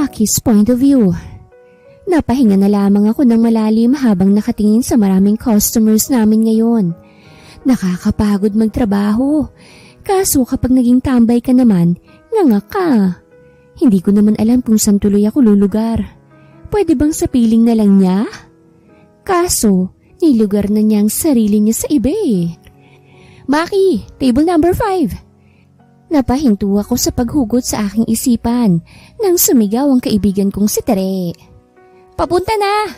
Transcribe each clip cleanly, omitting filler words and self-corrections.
Maki's point of view. Napahinga na lamang ako ng malalim habang nakatingin sa maraming customers namin ngayon. Nakakapagod magtrabaho. Kaso kapag naging tambay ka naman, nganga ka. Hindi ko naman alam kung saan tuloy ako lulugar. Pwede bang sa piling na lang niya? Kaso, nilugar na niya ang sarili niya sa iba eh. Maki, table number 5. Napahinto ako sa paghugot sa aking isipan nang sumigaw ang kaibigan kong si Tere. Papunta na!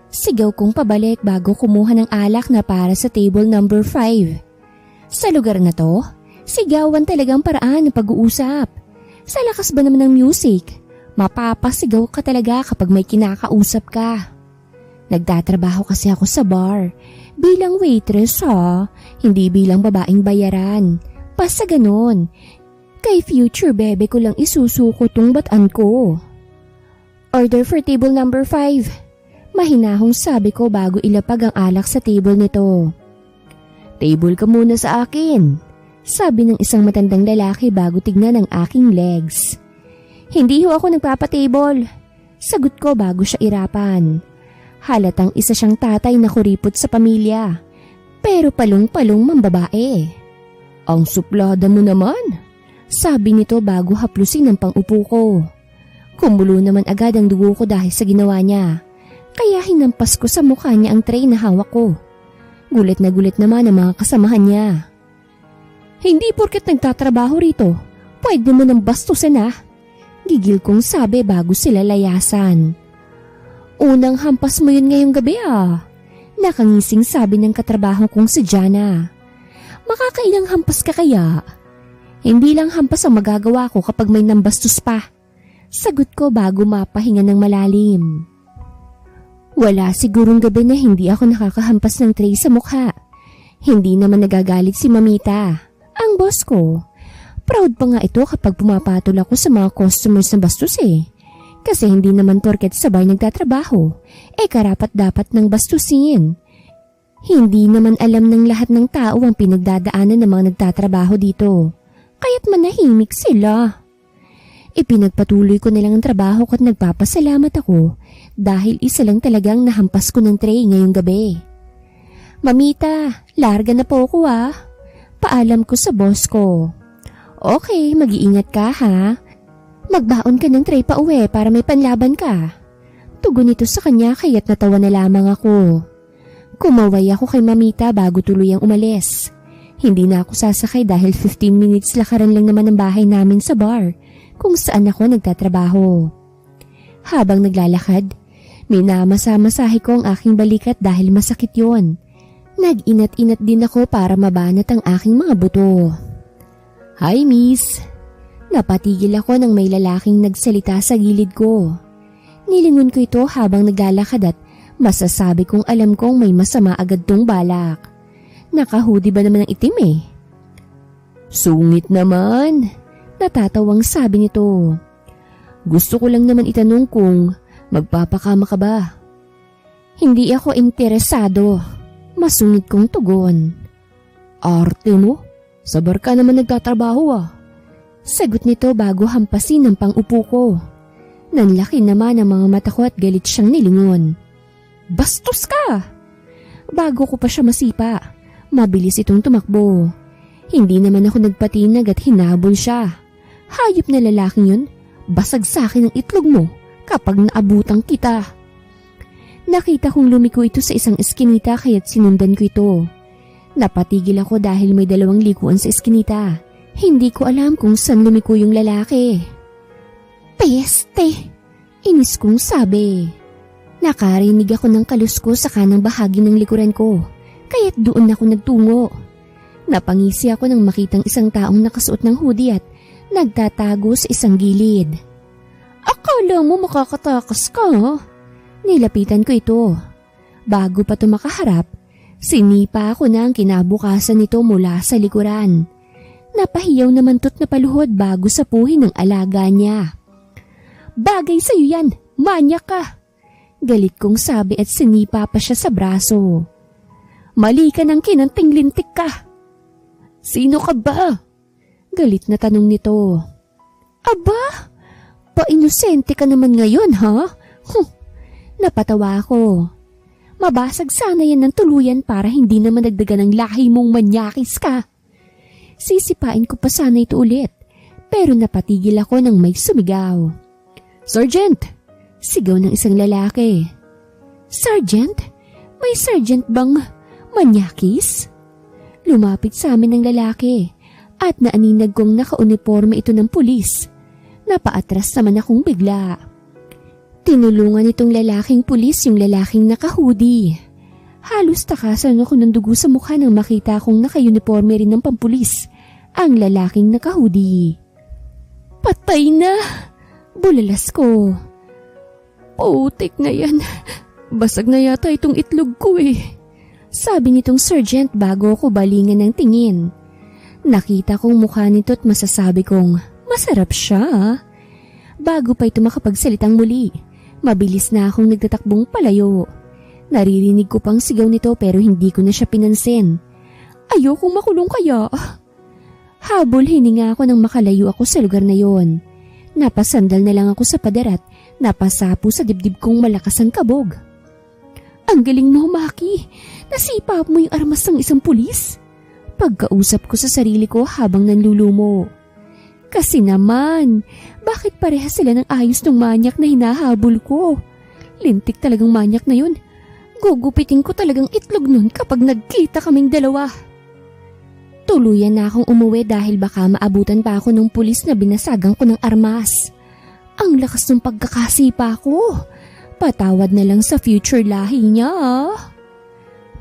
Sigaw kong pabalik bago kumuha ng alak na para sa table number 5. Sa lugar na to, sigawan talagang paraan ng pag-uusap. Sa lakas ba naman ng music, mapapasigaw ka talaga kapag may kinakausap ka. Nagtatrabaho kasi ako sa bar. Bilang waitress ha, hindi bilang babaeng bayaran. Basta ganon. Kay future bebe ko lang isusuko tong batan ko. Order for table number 5. Mahinahong sabi ko bago ilapag ang alak sa table nito. Table ka muna sa akin, sabi ng isang matandang lalaki bago tignan ang aking legs. Hindi ho ako nagpapatable, sagot ko bago siya irapan. Halatang isa siyang tatay na kuripot sa pamilya, pero palong-palong mambabae. Ang suplada mo naman, sabi nito bago haplusin ang pang-upo ko. Kumulo naman agad ang dugo ko dahil sa ginawa niya, kaya hinampas ko sa mukha niya ang tray na hawak ko. Gulat na gulat naman ang mga kasamahan niya. Hindi porket nagtatrabaho rito, pwede mo nang bastusin ah. Gigil kong sabi bago sila layasan. Unang hampas mo yun ngayong gabi ah. Nakangising sabi ng katrabaho kong si Jana. Makakailang hampas ka kaya? Hindi lang hampas ang magagawa ko kapag may nambastos pa. Sagot ko bago mapahinga ng malalim. Wala sigurong gabi na hindi ako nakakahampas ng tray sa mukha. Hindi naman nagagalit si Mamita, ang boss ko. Proud pa nga ito kapag pumapatol ako sa mga customers na bastos eh. Kasi hindi naman porket sabay nagtatrabaho, karapat dapat ng bastusin. Hindi naman alam ng lahat ng tao ang pinagdadaanan ng mga nagtatrabaho dito. Kaya't manahimik sila. Ipinagpatuloy ko nilang ang trabaho ko at nagpapasalamat ako dahil isa lang talagang nahampas ko ng tray ngayong gabi. Mamita, larga na po ako ah. Paalam ko sa boss ko. Okay, mag-iingat ka ha. Magbaon ka ng tray pa uwi para may panlaban ka. Tugon nito sa kanya kaya't natawa na lamang ako. Kumaway ako kay Mamita bago tuluyang umalis. Hindi na ako sasakay dahil 15 minutes lakaran lang naman ang bahay namin sa bar kung saan ako nagtatrabaho. Habang naglalakad, minamasa-masahe ko ang aking balikat dahil masakit yon. Nag-inat-inat din ako para mabanat ang aking mga buto. Hi miss! Napatigil ako nang may lalaking nagsalita sa gilid ko. Nilingon ko ito habang naglalakad at masasabi kong alam kong may masama agad tong balak. Naka-hoodie ba naman ang itim eh? Sungit naman! Natatawang sabi nito. Gusto ko lang naman itanong kung magpapakama ka ba? Hindi ako interesado. Masungit kong tugon. Arte mo? Sa bar ka naman nagtatrabaho ah. Sagot nito bago hampasin ang pang-upo ko. Nanlaki naman ang mga mata ko at galit siyang nilingon. Bastos ka! Bago ko pa siya masipa, mabilis itong tumakbo. Hindi naman ako nagpatinag at hinabol siya. Hayop na lalaking yun, basag sa akin ang itlog mo kapag naabutang kita. Nakita kong lumiko ito sa isang eskinita kaya't sinundan ko ito. Napatigil ako dahil may dalawang likuan sa eskinita. Hindi ko alam kung saan lumiko yung lalaki. Peste! Inis kong sabi. Nakarinig ako ng kalusko sa kanang bahagi ng likuran ko, kaya't doon ako nagtungo. Napangisi ako nang makitang isang taong nakasuot ng hoodie at nagtatago sa isang gilid. Akala mo makakatakas ka ha? Nilapitan ko ito. Bago pa ito makaharap, sinipa ako na ang kinabukasan nito mula sa likuran. Napahiyaw naman to't napaluhod bago sapuhin ng alaga niya. Bagay sa'yo yan, manyak ka! Galit kong sabi at sinipa pa siya sa braso. Mali ka ng kinanting-lintik ka! Sino ka ba? Galit na tanong nito. Aba, Napaka-inosente ka naman ngayon, ha? Napatawa ako. Mabasag sana yan ng tuluyan para hindi naman dagdagan ng lahi mong manyakis ka. Sisipain ko pa sana ito ulit, pero napatigil ako nang may sumigaw. Sergeant! Sigaw ng isang lalaki. Sergeant? May sergeant bang manyakis? Lumapit sa amin ng lalaki at naaninag kong nakauniforme ito ng pulis. Napaatras naman akong bigla. Tinulungan itong lalaking pulis yung lalaking naka-hoodie. Halos takasan ako ng dugo sa mukha nang makita kong naka-uniforme rin ng pampulis ang lalaking naka-hoodie. Patay na! Bulalas ko. Putik na yan. Basag na yata itong itlog ko eh. Sabi nitong sergeant bago ako balingan ng tingin. Nakita kong mukha nito at masasabi kong masarap siya. Bago pa ito makapagsalitang muli, mabilis na akong nagtatakbong palayo. Naririnig ko pang sigaw nito pero hindi ko na siya pinansin. Ayokong makulong kaya. Habol hininga ako nang makalayo ako sa lugar na yon. Napasandal na lang ako sa pader at napasapo sa dibdib kong malakas ang kabog. Ang galing mo, Maki. Nasipa mo yung armas ng isang pulis. Pagkausap ko sa sarili ko habang nanlulumo. Kasi naman, bakit parehas sila ng ayos ng manyak na hinahabol ko? Lintik talagang manyak na yun. Gugupitin ko talagang itlog nun kapag nagkita kaming dalawa. Tuluyan na akong umuwi dahil baka maabutan pa ako ng pulis na binasagan ko ng armas. Ang lakas ng pagkakasipa ko. Patawad na lang sa future lahi niya.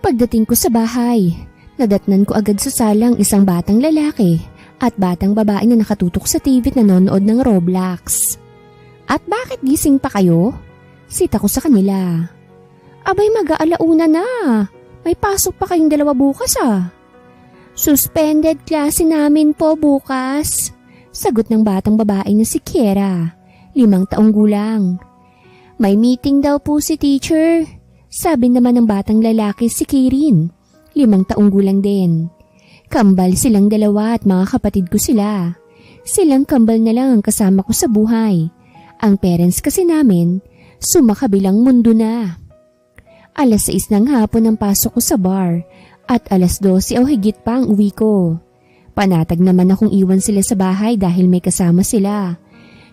Pagdating ko sa bahay, nadatnan ko agad sa salang isang batang lalaki at batang babae na nakatutok sa TV at nanonood ng Roblox. At bakit gising pa kayo? Sita ko sa kanila. Abay mag-aalauna na. May pasok pa kayong dalawa bukas ah. Suspended klase namin po bukas. Sagot ng batang babae na si Kiera, 5 taong gulang. May meeting daw po si teacher. Sabi naman ng batang lalaki si Kirin, 5 taong gulang din. Kambal silang dalawa at mga kapatid ko sila. Silang kambal na lang ang kasama ko sa buhay. Ang parents kasi namin, sumakabilang mundo na. 6:00 ng hapon ang pasok ko sa bar at 12:00 o higit pa ang uwi ko. Panatag naman akong iwan sila sa bahay dahil may kasama sila.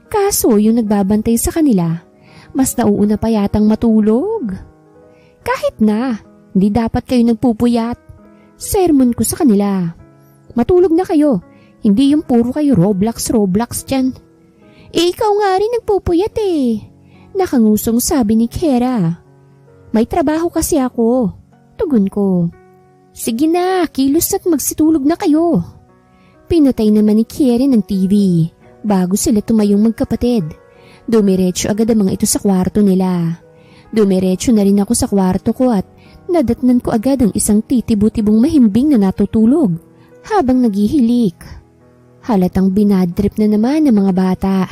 Kaso yung nagbabantay sa kanila, mas nauuna pa yatang matulog. Kahit na, hindi dapat kayo nagpupuyat. Sermon ko sa kanila. Matulog na kayo, hindi yung puro kayo Roblox dyan. Ikaw nga rin nagpupuyat eh. Nakangusong sabi ni Kiera. May trabaho kasi ako. Tugon ko. Sige na, kilos at magsitulog na kayo. Pinatay naman ni Kiera ng TV bago sila tumayong magkapatid. Dumiretso agad ang mga ito sa kwarto nila. Dumiretso na rin ako sa kwarto ko at nadatnan ko agad ang isang titibutibong mahimbing na natutulog habang naghihilik. Halatang binadrip na naman ng mga bata.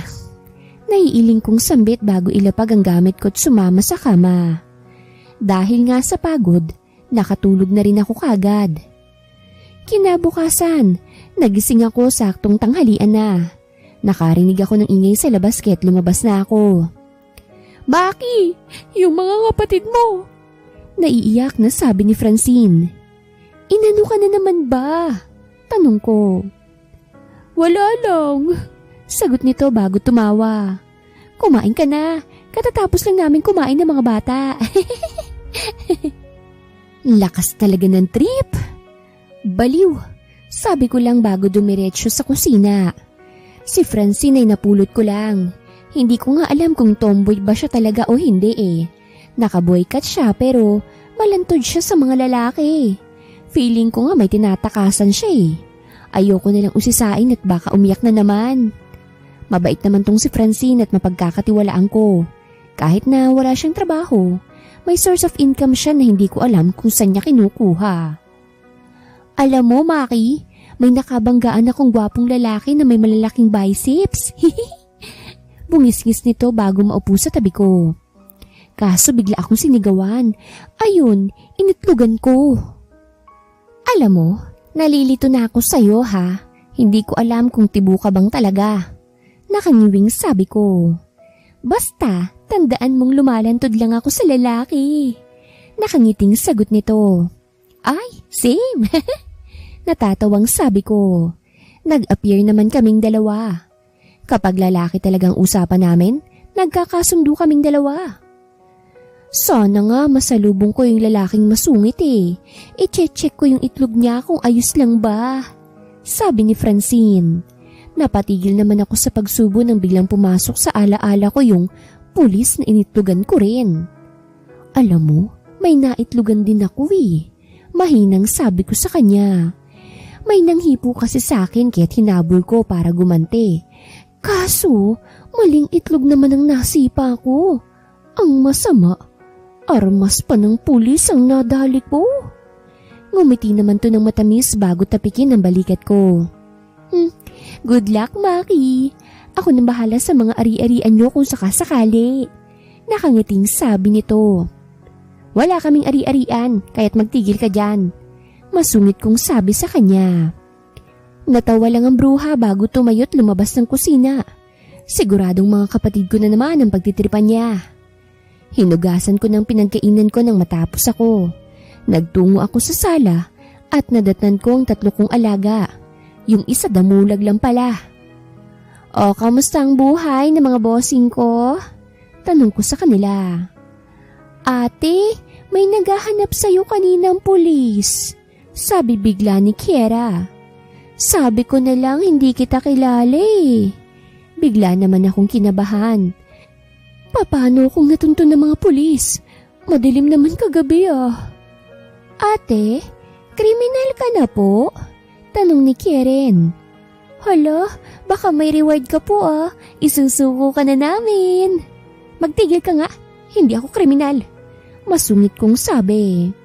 Naiiling kong sambit bago ilapag ang gamit ko at sumama sa kama. Dahil nga sa pagod, nakatulog na rin ako kagad. Kinabukasan, nagising ako saktong tanghalian na. Nakarinig ako ng ingay sa labas kaya't lumabas na ako. Maki, yung mga kapatid mo! Naiiyak na sabi ni Francine. Inano ka na naman ba? Tanong ko. Wala lang. Sagot nito bago tumawa. Kumain ka na. Katatapos lang namin kumain ng mga bata. Lakas talaga ng trip. Baliw. Sabi ko lang bago dumiretso sa kusina. Si Francine ay napulot ko lang. Hindi ko nga alam kung tomboy ba siya talaga o hindi eh. Nakaboykat siya pero malantod siya sa mga lalaki. Feeling ko nga may tinatakasan siya eh. Ayoko na lang usisain at baka umiyak na naman. Mabait naman tong si Francine at mapagkakatiwalaan ko. Kahit na wala siyang trabaho, may source of income siya na hindi ko alam kung saan niya kinukuha. Alam mo, Maki, may nakabanggaan akong gwapong lalaki na may malalaking biceps. Bungis-ngis nito bago maupo sa tabi ko. Kaso bigla akong sinigawan. Ayun, initlugan ko. Alam mo, nalilito na ako sa'yo ha. Hindi ko alam kung tibo ka bang talaga. Nakangiwing sabi ko. Basta, tandaan mong lumalantod lang ako sa lalaki. Nakangiting sagot nito. Ay, same. Natatawang sabi ko. Nag-appear naman kaming dalawa. Kapag lalaki talagang usapan namin, nagkakasundo kaming dalawa. Sana nga masalubong ko yung lalaking masungit eh. I-check ko yung itlog niya kung ayos lang ba. Sabi ni Francine. Napatigil naman ako sa pagsubo nang biglang pumasok sa alaala ko yung pulis na initlogan ko rin. Alam mo, may naitlogan din ako eh. Mahinang sabi ko sa kanya. May nanghipo kasi sa akin kaya't hinabol ko para gumante. Kaso, maling itlog naman ang nasipa ko. Ang masama, armas pa ng pulis ang nadali ko. Ngumiti naman to ng matamis bago tapikin ang balikat ko. Good luck, Maki. Ako nang bahala sa mga ari-arian nyo kung sakasakali. Nakangiting sabi nito. Wala kaming ari-arian, kaya't magtigil ka dyan. Masungit kong sabi sa kanya. Natawa lang ang bruha bago tumayo't lumabas ng kusina. Siguradong mga kapatid ko na naman ang pagtitripan niya. Hinugasan ko ng pinagkainan ko nang matapos ako. Nagtungo ako sa sala at nadatnan ko ang 3 kong alaga. Yung isa damulag lang pala. O, kamusta ang buhay ng mga bossing ko? Tanong ko sa kanila. Ate, may naghahanap sa'yo kaninang pulis. Sabi bigla ni Kiera. Sabi ko na lang hindi kita kilala eh. Bigla naman akong kinabahan. Paano kung natuntun ng mga pulis? Madilim naman kagabi ah. Ate, kriminal ka na po? Tanong ni Kieran. Hala, baka may reward ka po ah. Isusuko ka na namin. Magtigil ka nga, hindi ako kriminal. Masungit kong sabi.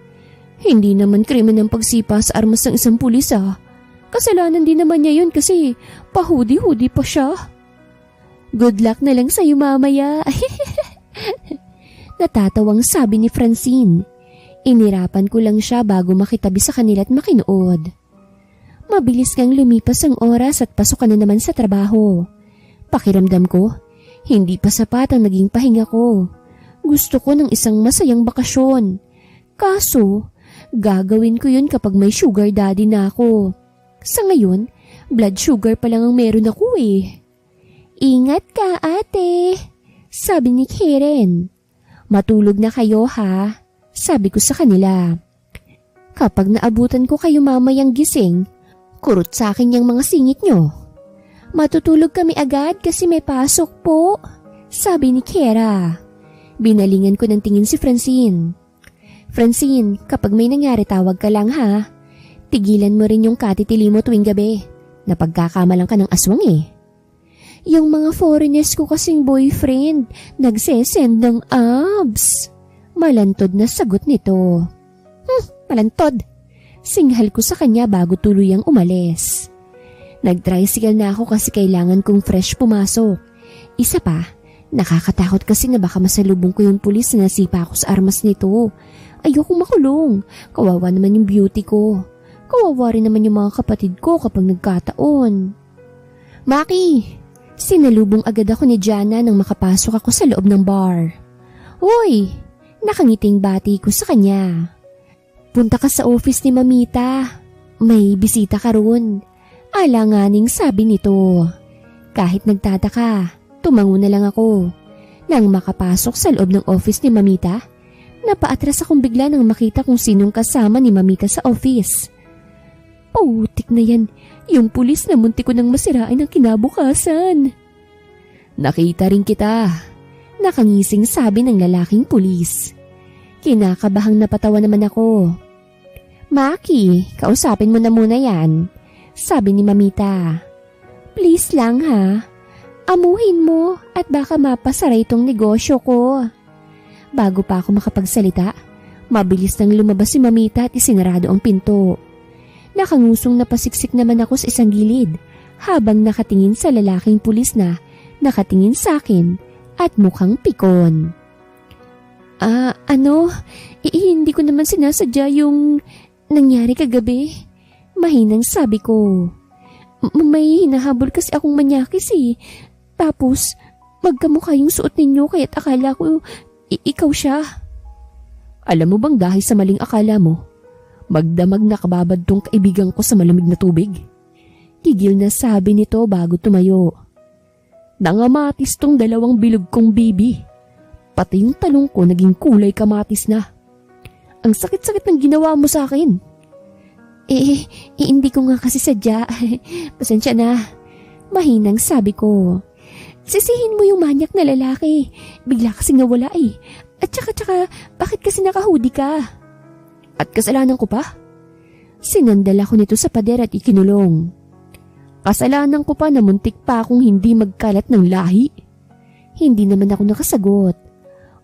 Hindi naman krimen ang pagsipa sa armas ng isang pulis ah. Kasalanan din naman niya yun kasi pahudi-hudi pa siya. Good luck na lang sa'yo mamaya. Natatawang sabi ni Francine. Inirapan ko lang siya bago makitabi sa kanila at makinood. Mabilis ngang lumipas ang oras at pasok ka na naman sa trabaho. Pakiramdam ko, hindi pa sapat ang naging pahinga ko. Gusto ko ng isang masayang bakasyon. Kaso, gagawin ko yun kapag may sugar daddy na ako. Sa ngayon, blood sugar pa lang ang meron ako eh. Ingat ka ate, sabi ni Karen. Matulog na kayo ha, sabi ko sa kanila. Kapag naabutan ko kayo mamayang gising, kurot sa akin yung mga singit nyo. Matutulog kami agad kasi may pasok po, sabi ni Kiera. Binalingan ko ng tingin si Francine. Francine, kapag may nangyari tawag ka lang ha. Tigilan mo rin yung katitili mo tuwing gabi. Napagkakamalang ka ng aswang eh. Yung mga foreigners ko kasing boyfriend, nagsesend ng abs. Malantod na sagot nito. Malantod. Singhal ko sa kanya bago tuluyang umalis. Nag-tricycle na ako kasi kailangan kong fresh pumasok. Isa pa, nakakatakot kasi na baka masalubong ko yung pulis na nasipa ako sa armas nito. Ayokong makulong. Kawawa naman yung beauty ko. Kawawa rin naman yung mga kapatid ko kapag nagkataon. Maki! Sinalubong agad ako ni Jana nang makapasok ako sa loob ng bar. Hoy! Nakangiting bati ko sa kanya. Punta ka sa office ni Mamita. May bisita ka roon. Alanganing sabi nito. Kahit nagtataka, tumango na lang ako. Nang makapasok sa loob ng office ni Mamita, napaatras akong bigla nang makita kung sinong kasama ni Mamita sa office. Putik na yan, yung pulis na munti ko nang masirain ang kinabukasan. Nakita rin kita, nakangising sabi ng lalaking pulis. Kinakabahang napatawa naman ako. Maki, kausapin mo na muna yan, sabi ni Mamita. Please lang ha, amuhin mo at baka mapasara itong negosyo ko. Bago pa ako makapagsalita, mabilis nang lumabas si Mamita at isinarado ang pinto. Nakangusong napasiksik naman ako sa isang gilid habang nakatingin sa lalaking pulis na nakatingin sa akin at mukhang pikon. Hindi ko naman sinasadya yung nangyari kagabi. Mahinang sabi ko. May hinahabol kasi akong manyakis eh. Tapos, magkamukha yung suot ninyo kaya't akala ko ikaw siya. Alam mo bang dahil sa maling akala mo, magdamag na kababad tong kaibigan ko sa malamig na tubig? Tigil na sabi nito bago tumayo. Nangamatis tong dalawang bilog kong bibi. Pati yung talong ko naging kulay kamatis na. Ang sakit-sakit ng ginawa mo sa akin. Hindi ko nga kasi sadya. Pasensya na. Mahinang sabi ko. Sisihin mo yung manyak na lalaki. Bigla kasi nawala eh. At tsaka, bakit kasi naka-hoodie ka? At kasalanan ko pa? Sinandal ako nito sa pader at ikinulong. Kasalanan ko pa na muntik pa akong hindi magkalat ng lahi. Hindi naman ako nakasagot.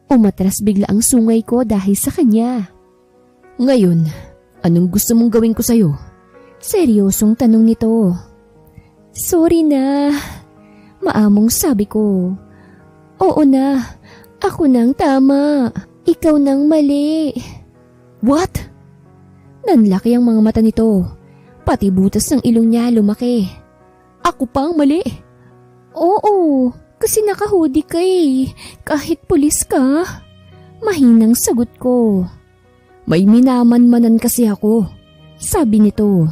Umatras bigla ang sungay ko dahil sa kanya. Ngayon, anong gusto mong gawin ko sa'yo? Seryosong tanong nito. Sorry na. Maamong sabi ko. Oo na. Ako nang tama. Ikaw nang mali. What? Nanlaki ang mga mata nito. Pati butas ng ilong niya lumaki. Ako pa ang mali? Oo, kasi naka-hoodie ka eh. Kahit pulis ka. Mahinang sagot ko. May minamanmanan kasi ako. Sabi nito.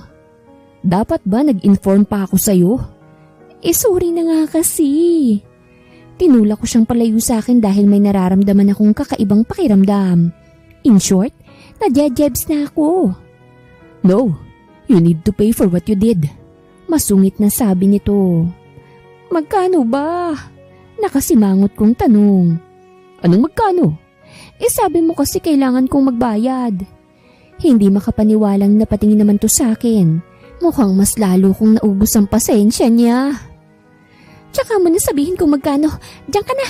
Dapat ba nag-inform pa ako sa'yo? Sorry na nga kasi. Tinulak ko siyang palayo sa akin dahil may nararamdaman akong kakaibang pakiramdam. In short, nadjajebs na ako. No, you need to pay for what you did. Masungit na sabi nito. Magkano ba? Nakasimangot kong tanong. Anong magkano? Sabi mo kasi kailangan kong magbayad. Hindi makapaniwalang napatingin naman to sa akin. Mukhang mas lalo kong naubos ang pasensya niya. Tsaka mo na sabihin kung magkano. Diyan ka na.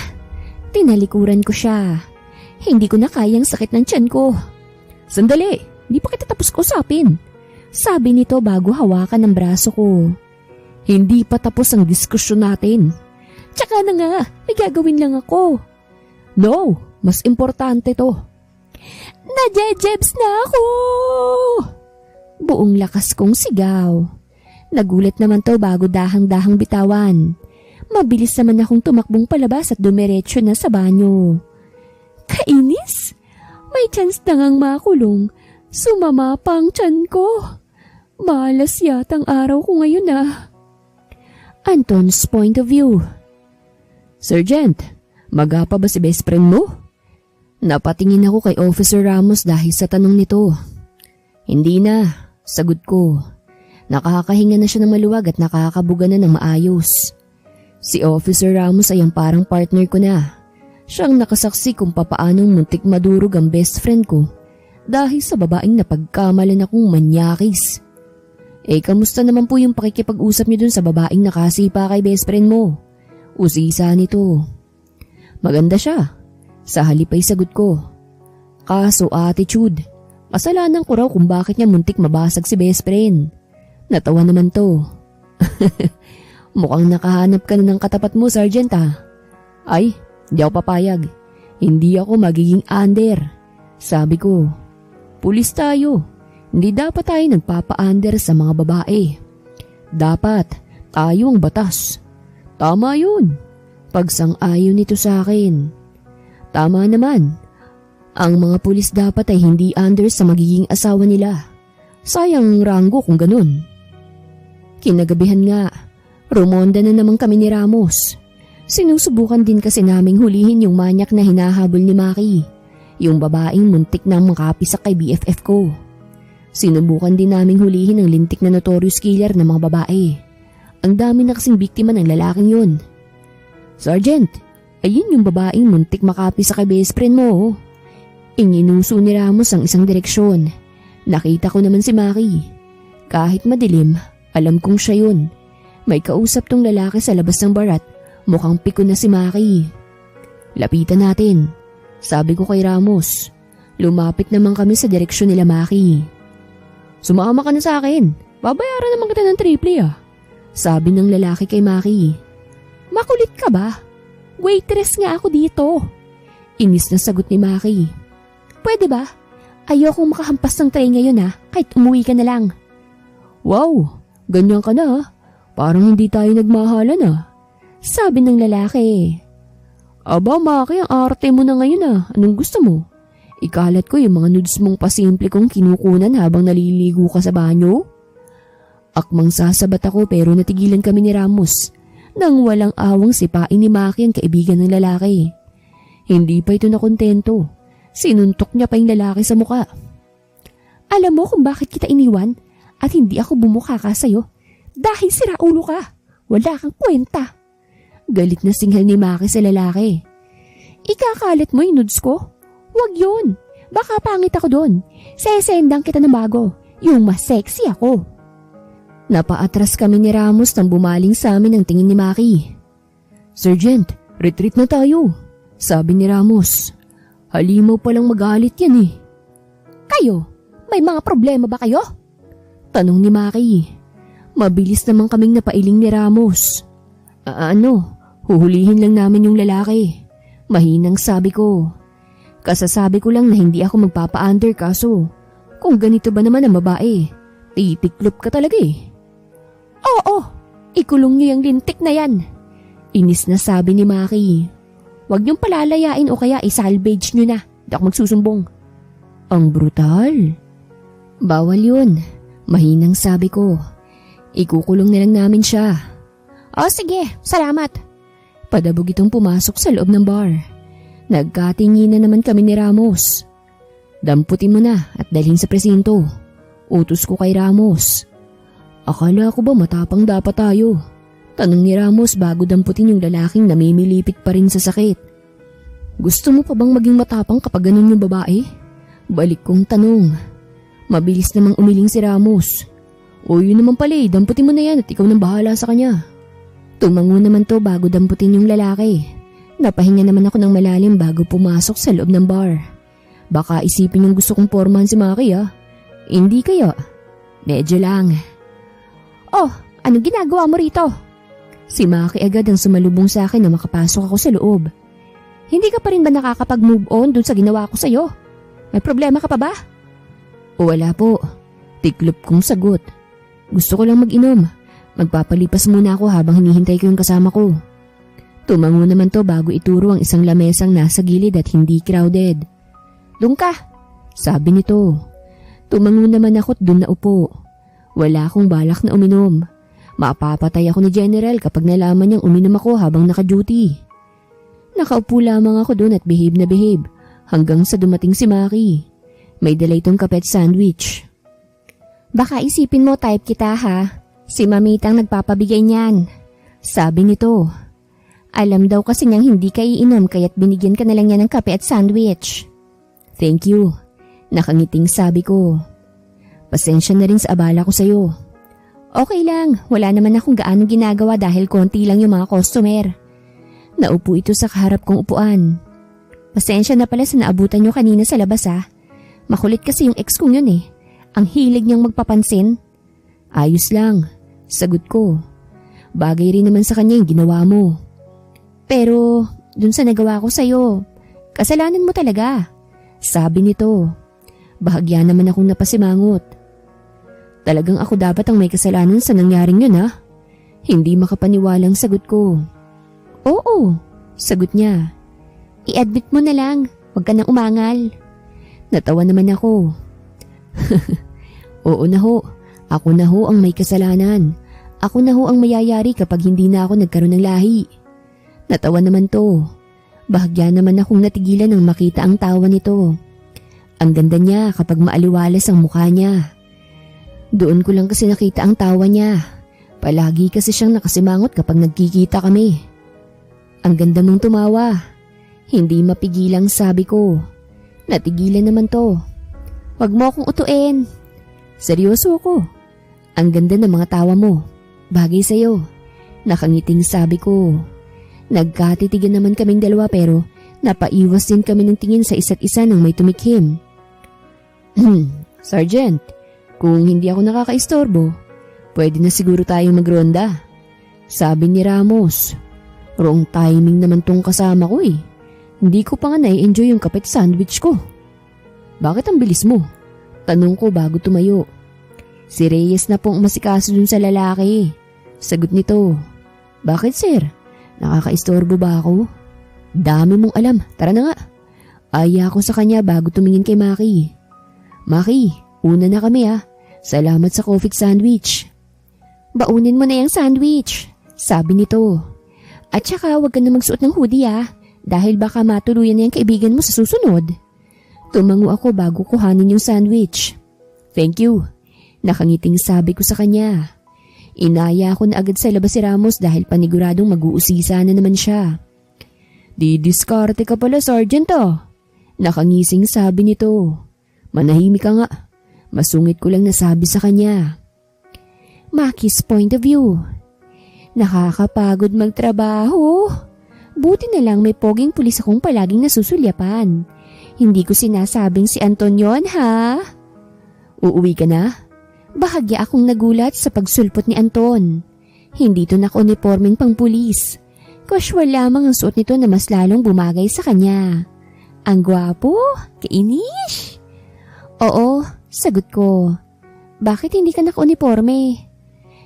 Tinalikuran ko siya. Hindi ko na kayang sakit ng tiyan ko. Sandali, di pa kita tapos kausapin. Sabi nito bago hawakan ang braso ko. Hindi pa tapos ang diskusyon natin. Tsaka na nga, may gagawin lang ako. No, mas importante to. Nadjejebs na ako! Buong lakas kong sigaw. Nagulat naman to bago dahang-dahang bitawan. Mabilis naman akong tumakbong palabas at dumiretso na sa banyo. Kainis? May chance na ngang makulong. Sumama pa ang tiyan ko. Malas yatang araw ko ngayon ah. Anton's point of view. Sergeant, magapa ba si best friend mo? Napatingin ako kay Officer Ramos dahil sa tanong nito. Hindi na, sagot ko. Nakakahinga na siya ng maluwag at nakakabuga na ng maayos. Si Officer Ramos ay ang parang partner ko na. Siyang nakasaksi kung papaanong muntik madurog ang best friend ko dahil sa babaeng napagkamalan akong manyakis. Kamusta naman po yung pakikipag-usap niyo dun sa babaeng nakasipa kay best friend mo? Usisa nito. Maganda siya. Sa halip ay sagot ko. Kaso attitude. Kasalanan ko raw kung bakit niya muntik mabasag si best friend. Natawa naman to. Mukhang nakahanap ka na ng katapat mo, Sergeant ah. Ay, di ako papayag. Hindi ako magiging under. Sabi ko, pulis tayo. Hindi dapat tayo nagpapa-under sa mga babae. Dapat tayo ang batas. Tama yun. Pagsang-ayon nito sa akin. Tama naman. Ang mga pulis dapat ay hindi under sa magiging asawa nila. Sayang ranggo kung ganun. Kinagabihan nga, rumonda na naman kami ni Ramos. Sinusubukan din kasi naming hulihin yung manyak na hinahabol ni Maki, yung babaeng muntik na makapisak kay BFF ko. Sinubukan din naming hulihin ang lintik na notorious killer ng mga babae. Ang dami na kasing biktima ng lalaking yun. Sergeant, ayun yung babaeng muntik makapisak kay best friend mo. Ininuso ni Ramos ang isang direksyon. Nakita ko naman si Maki. Kahit madilim, alam kong siya yun. May kausap tong lalaki sa labas ng barat. Mukhang piko na si Maki. Lapitan natin, sabi ko kay Ramos. Lumapit naman kami sa direksyon nila Maki. Sumama ka na sa akin. Babayaran naman kita ng triple ah. Sabi ng lalaki kay Maki. Makulit ka ba? Waitress nga ako dito. Inis na sagot ni Maki. Pwede ba? Ayokong makahampas ng tray ngayon ah, kahit umuwi ka na lang. Wow, ganyan ka na ah. Parang hindi tayo nagmahalan ah. Sabi ng lalaki. Aba, Maki, ang arte mo na ngayon ah. Anong gusto mo? Ikalat ko yung mga nudes mong pasimple kong kinukunan habang naliligo ka sa banyo? Akmang sasabat ako pero natigilan kami ni Ramos nang walang awang sipain ni Maki ang kaibigan ng lalaki. Hindi pa ito nakontento. Sinuntok niya pa yung lalaki sa muka. Alam mo kung bakit kita iniwan at hindi ako bumuka ka sa'yo? Dahil siraulo ka. Wala kang kwenta. Galit na singhal ni Maki sa lalaki. Ikakalit mo yung nudes ko? Huwag yun. Baka pangit ako doon. Sesendang kita ng bago. Yung mas sexy ako. Napaatras kami ni Ramos nang bumaling sa amin ang tingin ni Maki. Sergeant, retreat na tayo. Sabi ni Ramos. Halimaw palang magalit yan eh. Kayo, may mga problema ba kayo? Tanong ni Maki. Mabilis naman kaming napailing ni Ramos. Huhulihin lang namin yung lalaki. Mahinang sabi ko. Kasasabi ko lang na hindi ako magpapa-under kaso kung ganito ba naman ang babae, titiklop ka talaga eh. Oo, ikulong niyo yung lintik na yan. Inis na sabi ni Maki. Huwag niyong palalayain o kaya isalvage niyo na. Hindi ako magsusumbong. Ang brutal. Bawal yun. Mahinang sabi ko. Ikukulong na lang namin siya. Sige, salamat. Padabog itong pumasok sa loob ng bar. Nagkatingin na naman kami ni Ramos. Damputin mo na at dalhin sa presinto. Utos ko kay Ramos. Akala ko ba matapang dapat tayo? Tanong ni Ramos bago damputin yung lalaking namimilipit pa rin sa sakit. Gusto mo pa bang maging matapang kapag ganun yung babae? Balik kong tanong. Mabilis namang umiling si Ramos. O yun naman pala damputin mo na yan at ikaw nang bahala sa kanya. Tumango naman to bago damputin yung lalaki. Napahinga naman ako ng malalim bago pumasok sa loob ng bar. Baka isipin yung gusto kong pormahan si Maki ah. Hindi kaya? Medyo lang. Oh, anong ginagawa mo rito? Si Maki agad ang sumalubong sa akin na makapasok ako sa loob. Hindi ka pa rin ba nakakapag-move on dun sa ginawa ko sa'yo? May problema ka pa ba? Wala po. Tiklop kong sagot. Gusto ko lang mag-inom. Magpapalipas muna ako habang hinihintay ko yung kasama ko. Tumango naman to bago ituro ang isang lamesang nasa gilid at hindi crowded. Doon ka, sabi nito. Tumango naman ako't doon na upo. Wala akong balak na uminom. Mapapatay ako ni General kapag nalaman niyang uminom ako habang naka-duty. Nakaupo lamang ako doon at behave na behave hanggang sa dumating si Maki. May dala itong kape at sandwich. Baka isipin mo type kita ha. Si Mamitang nagpapabigay niyan. Sabi nito. Alam daw kasi niyang hindi ka iinom kaya't binigyan ka na lang niya ng kape at sandwich. Thank you. Nakangiting sabi ko. Pasensya na rin sa abala ko sa'yo. Okay lang, wala naman akong gaano ginagawa dahil konti lang yung mga customer. Naupo ito sa kaharap kong upuan. Pasensya na pala sa naabutan niyo kanina sa labas ha. Makulit kasi yung ex kong yun eh. Ang hilig niyang magpapansin. Ayos lang, sagot ko. Bagay rin naman sa kanya yung ginawa mo. Pero dun sa nagawa ko sa'yo, kasalanan mo talaga. Sabi nito. Bahagya naman akong napasimangot. Talagang ako dapat ang may kasalanan sa nangyaring yun ha? Hindi makapaniwalang sagot ko. Oo, sagot niya. I-admit mo na lang, huwag ka nang umangal. Natawa naman ako. Oo na ho, ako na ho ang may kasalanan. Ako na ho ang mayayari kapag hindi na ako nagkaroon ng lahi. Natawa naman to. Bahagya naman akong natigilan nang makita ang tawa nito. Ang ganda niya kapag maaliwalas ang mukha niya. Doon ko lang kasi nakita ang tawa niya. Palagi kasi siyang nakasimangot kapag nagkikita kami. Ang ganda mong tumawa. Hindi mapigilang sabi ko. Natigilan naman to. Huwag mo akong utuin. Seryoso ako. Ang ganda ng mga tawa mo. Bagay sa'yo. Nakangiting sabi ko. Nagkatitigan naman kaming dalawa pero napaiwas din kami ng tingin sa isa't isa nang may tumikhim. Sergeant, kung hindi ako nakakaistorbo, pwede na siguro tayong magronda. Sabi ni Ramos. Wrong timing naman tong kasama ko eh. Hindi ko pa nga nai-enjoy yung kape at sandwich ko. Bakit ang bilis mo? Tanong ko bago tumayo. Si Reyes na pong masikaso dun sa lalaki. Sagot nito. Bakit sir? Nakakaistorbo ba ako? Dami mong alam, tara na nga. Aya ko sa kanya bago tumingin kay Maki. Maki, una na kami ah. Salamat sa coffee sandwich. Baunin mo na yung sandwich, sabi nito. At saka huwag ka na magsuot ng hoodie dahil baka matuluyan na yung kaibigan mo sa susunod. Tumango ako bago kuhanin yung sandwich. Thank you. Nakangiting sabi ko sa kanya. Inaya ko na agad sa labas si Ramos dahil paniguradong mag-uusisa na naman siya. Didiskarte ka pala, Sergeant Nakangising sabi nito. Manahimik ka nga. Masungit ko lang nasabi sa kanya. Maki's point of view. Nakakapagod magtrabaho. Buti na lang may poging pulis akong palaging nasusulyapan. Hindi ko sinasabing si Anton yon, ha? Uuwi ka na? Bahagya akong nagulat sa pagsulpot ni Anton. Hindi to naka-uniforming pang pulis. Casual lamang ang suot nito na mas lalong bumagay sa kanya. Ang gwapo, kainis. Oo, sagot ko. Bakit hindi ka naka-uniforme?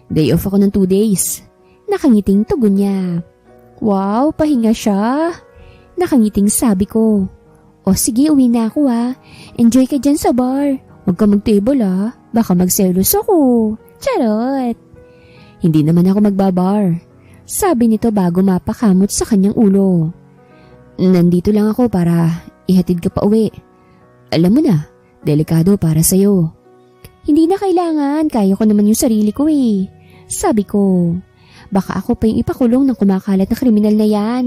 Day off ako ng 2 days. Nakangiting tugon niya. Wow, pahinga siya. Nakangiting sabi ko. O sige, uwi na ako Enjoy ka dyan sa bar. Huwag ka mag-table Baka magselos ako. Charot. Hindi naman ako magbabar. Sabi nito bago mapakamot sa kanyang ulo. Nandito lang ako para ihatid ka pa uwi. Alam mo na, delikado para sa'yo. Hindi na kailangan, kaya ko naman yung sarili ko Sabi ko, baka ako pa yung ipakulong ng kumakalat na kriminal na yan.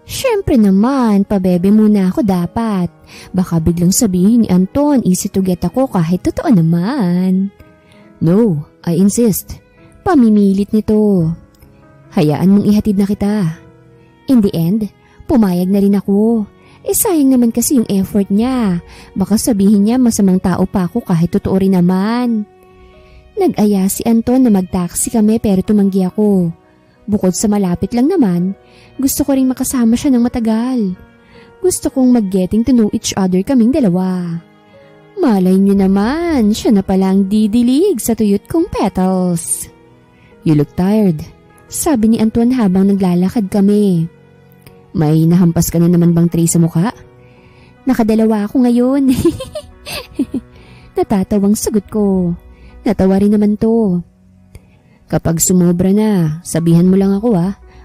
Siyempre naman, pabebe muna ako dapat. Baka biglang sabihin ni Anton, easy to get ako kahit totoo naman. No, I insist. Pamimilit nito. Hayaan mong ihatid na kita. In the end, pumayag na rin ako. Sayang naman kasi yung effort niya. Baka sabihin niya masamang tao pa ako kahit totoo rin naman. Nag-aya si Anton na mag-taxi kami pero tumanggi ako. Bukod sa malapit lang naman, gusto ko ring makasama siya ng matagal. Gusto kong mag-getting to know each other kaming dalawa. Malay niyo naman, siya na palang didilig sa tuyot kong petals. You look tired, sabi ni Anton habang naglalakad kami. May nahampas ka na naman bang tray sa mukha? Nakadalawa ako ngayon. Natatawang sagot ko. Natawa rin naman to. Kapag sumobra na, sabihan mo lang ako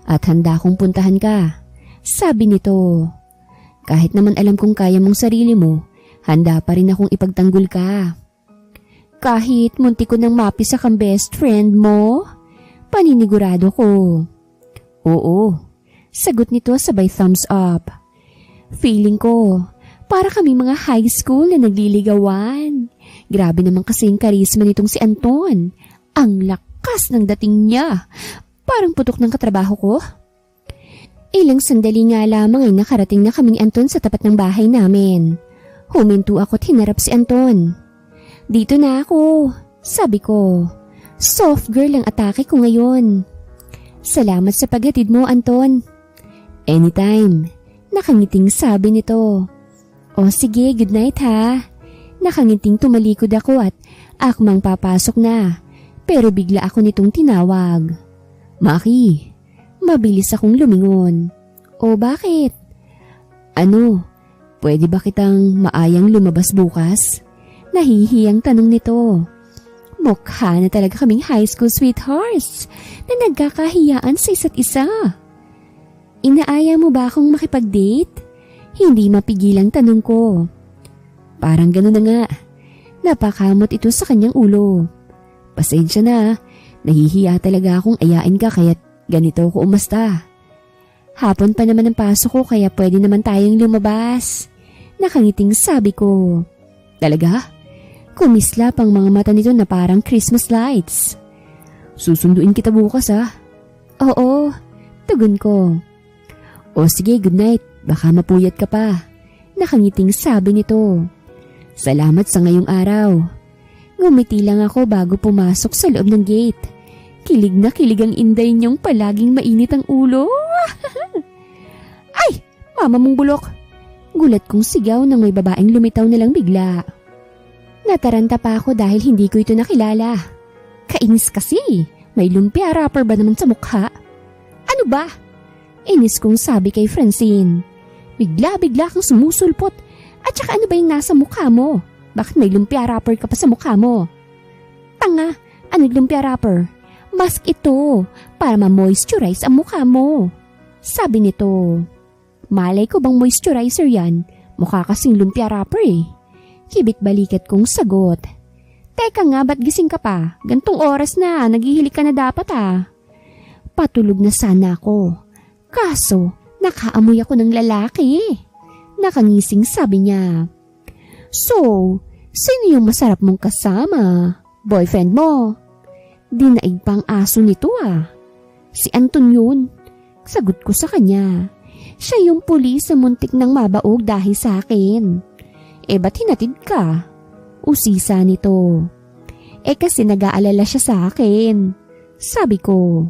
at handa akong puntahan ka. Sabi nito. Kahit naman alam kong kaya mong sarili mo, handa pa rin akong ipagtanggol ka. Kahit munti ko nang mapisa kang best friend mo? Paninigurado ko. Oo. Sagot nito sabay thumbs up. Feeling ko, para kami mga high school na nagliligawan. Grabe naman kasi yung karisma nitong si Anton. Ang lakas ng dating niya. Parang putok ng katrabaho ko. Ilang sandali nga lamang ay nakarating na kami ni Anton sa tapat ng bahay namin. Huminto ako at hinarap si Anton. Dito na ako, sabi ko. Soft girl ang atake ko ngayon. Salamat sa paghatid mo, Anton. Anytime. Nakangiting sabi nito. O sige, good night ha. Nakangiting tumalikod ako at akmang papasok na. Pero bigla ako nitong tinawag. Maki. Mabilis akong lumingon. O bakit? Ano, pwede ba kitang maayang lumabas bukas? Nahihiyang tanong nito. Mukha na talaga kaming high school sweethearts na nagkakahiyaan sa isa't isa. Inaaya mo ba akong makipag-date? Hindi mapigilang tanong ko. Parang gano'n na nga. Napakamot ito sa kanyang ulo. Pasensya na, nahihiya talaga akong ayain ka kaya't ganito ko umasta. Hapon pa naman ang pasok ko kaya pwede naman tayong lumabas. Nakangiting sabi ko. Talaga? Kumislap ang mga mata nito na parang Christmas lights. Susunduin kita bukas Oo, tugon ko. O sige, good night. Baka mapuyat ka pa. Nakangiting sabi nito. Salamat sa ngayong araw. Ngumiti lang ako bago pumasok sa loob ng gate. Kilig na kilig ang inday niyong palaging mainit ang ulo. Ay! Mama mong bulok! Gulat kong sigaw nang may babaeng lumitaw na lang bigla. Nataranta pa ako dahil hindi ko ito nakilala. Kainis kasi. May lumpia wrapper ba naman sa mukha? Ano ba? Inis kong sabi kay Francine. Bigla-bigla kang sumusulpot. At saka ano ba yung nasa mukha mo? Bakit may lumpia wrapper ka pa sa mukha mo? Tanga, anong lumpia wrapper? Mask ito para ma-moisturize ang mukha mo. Sabi nito. Malay ko bang moisturizer yan? Mukha kasing lumpia wrapper eh. Kibit balikat kong sagot. Teka nga, ba't gising ka pa? Gantong oras na, naghihilik ka na dapat ah. Patulog na sana ako. Kaso, nakaamoy ako ng lalaki. Nakangising sabi niya. So, sino yung masarap mong kasama? Boyfriend mo? Dinaig pang aso nito ah. Si Anton yun. Sagot ko sa kanya. Siya yung pulis sa muntik ng mabaog dahil sa akin. Ba't hinatid ka? Usisa nito. Kasi nag-aalala siya sa akin. Sabi ko.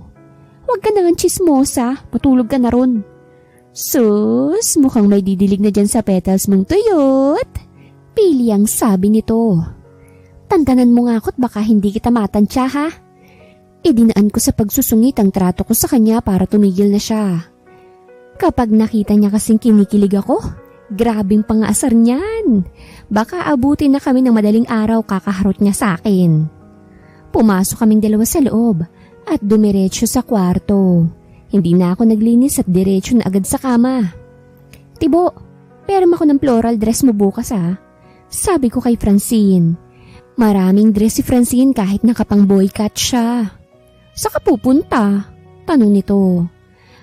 Huwag ka nang chismosa, matulog ka na ron. Sus, mukhang may didilig na dyan sa petals mong tuyot. Pili ang sabi nito. Tantanan mo nga ako't baka hindi kita matansya ha. Dinaan ko sa pagsusungit ang trato ko sa kanya para tumigil na siya. Kapag nakita niya kasing kinikilig ako, grabing pangaasar niyan. Baka abutin na kami ng madaling araw kakaharot niya sa akin. Pumasok kaming dalawa sa loob at dumiretso sa kwarto. Hindi na ako naglinis at diretso na agad sa kama. Tibo, perma ko ng floral dress mo bukas ha. Sabi ko kay Francine. Maraming dress si Francine kahit nakapang boycott siya. Saka pupunta? Tanong nito.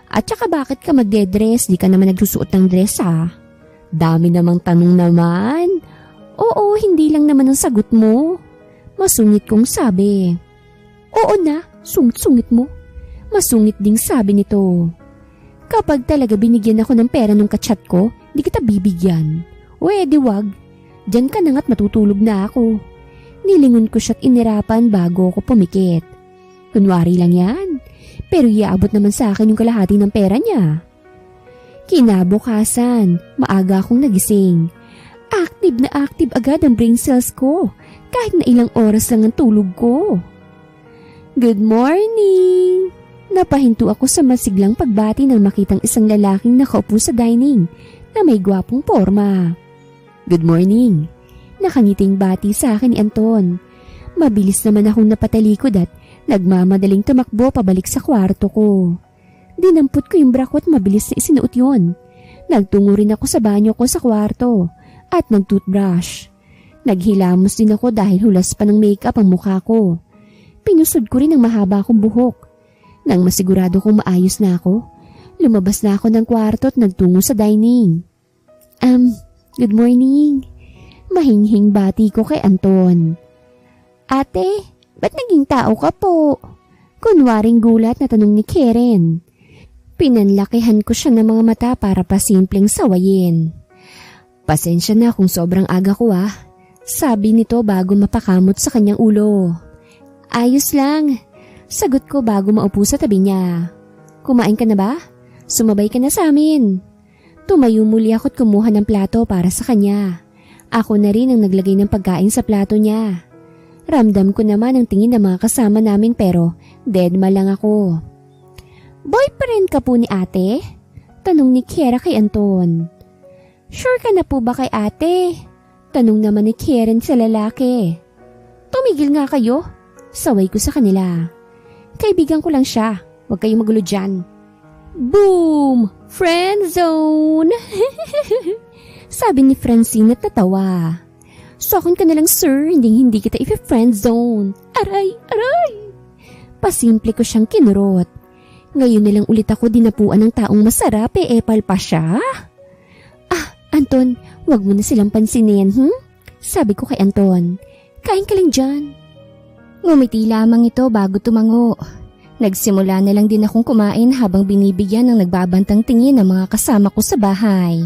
At saka bakit ka magde-dress? Di ka naman nagsusuot ng dress ha? Dami namang tanong naman. Oo, hindi lang naman ang sagot mo. Masungit kong sabi. Oo na, sungit mo. Masungit ding sabi nito. Kapag talaga binigyan ako ng pera nung kachat ko, di kita bibigyan. Di wag. Diyan ka na nga't matutulog na ako. Nilingon ko siya't inirapan bago ako pumikit. Kunwari lang yan. Pero iaabot naman sa akin yung kalahati ng pera niya. Kinabukasan, maaga akong nagising. Active na active agad ang brain cells ko kahit na ilang oras lang ang tulog ko. Good morning! Napahinto ako sa masiglang pagbati nang makitang isang lalaking nakaupo sa dining na may gwapong porma. Good morning! Nakangiting bati sa akin ni Anton. Mabilis naman akong napatalikod at nagmamadaling tumakbo pabalik sa kwarto ko. Dinampot ko yung bra ko at mabilis na isinuot yun. Nagtungo rin ako sa banyo ko sa kwarto at nag-toothbrush. Naghilamos din ako dahil hulas pa ng makeup ang mukha ko. Pinusod ko rin ang mahaba kong buhok. Nang masigurado kong maayos na ako, lumabas na ako ng kwarto at nagtungo sa dining. Good morning. Mahinghing bati ko kay Anton. Ate, ba't naging tao ka po? Kunwaring gulat na tanong ni Karen. Pinanlakihan ko siya ng mga mata para pasimpleng sawayin. Pasensya na kung sobrang aga ko ah. Sabi nito bago mapakamot sa kanyang ulo. Ayos lang. Sagot ko bago maupo sa tabi niya. Kumain ka na ba? Sumabay ka na sa amin. Tumayo muli ako at kumuha ng plato para sa kanya. Ako na rin ang naglagay ng pagkain sa plato niya. Ramdam ko naman ang tingin ng mga kasama namin pero deadma lang ako. Boyfriend ka po ni ate? Tanong ni Kiera kay Anton. Sure ka na po ba kay ate? Tanong naman ni Karen sa lalaki. Tumigil nga kayo. Saway ko sa kanila. Kaibigan ko lang siya. Huwag kayong magulo dyan. Boom! Friend zone! Sabi ni Francine at natawa. Sokon ka na lang sir, hindi kita i-friend zone. Aray, aray! Pasimple ko siyang kinurot. Ngayon na lang ulit ako dinapuan ng taong masarap epal pa siya. Anton, wag mo na silang pansinin, Sabi ko kay Anton. Kain ka lang dyan. Ngumiti lamang ito bago tumango. Nagsimula na lang din akong kumain habang binibigyan ng nagbabantang tingin ng mga kasama ko sa bahay.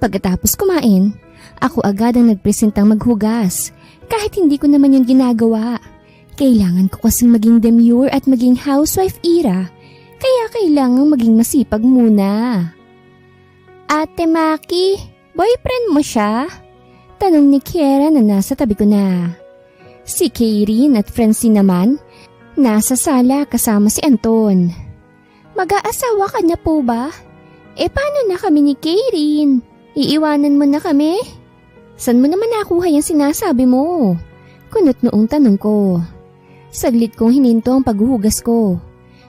Pagkatapos kumain, ako agad ang nagpresentang maghugas. Kahit hindi ko naman yung ginagawa. Kailangan ko kasing maging demure at maging housewife era. Kaya kailangang maging masipag muna. Ate Maki, boyfriend mo siya? Tanong ni Kiera na nasa tabi ko na. Si Kairin at Francine naman, nasa sala kasama si Anton. Mag-aasawa ka na po ba? Paano na kami ni Karen? Iiwanan mo na kami? San mo naman nakuha yung sinasabi mo? Kunot noong tanong ko. Saglit kong hininto ang paghuhugas ko.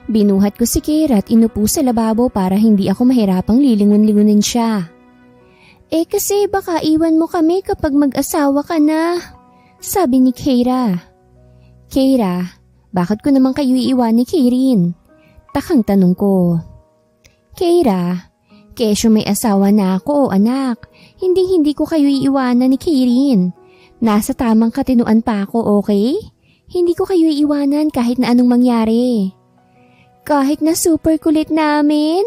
Binuhat ko si Kira at inupo sa lababo para hindi ako mahirapang lilingon-lingunin siya. Kasi baka iwan mo kami kapag mag-asawa ka na, sabi ni Kira. Kira, bakit ko naman kayo iiwan ni Karen? Takang tanong ko. Kira, kesyo may asawa na ako o anak. Hindi ko kayo iiwanan ni Karen. Nasa tamang katinuan pa ako, okay? Hindi ko kayo iiwanan kahit na anong mangyari. Kahit na super kulit namin?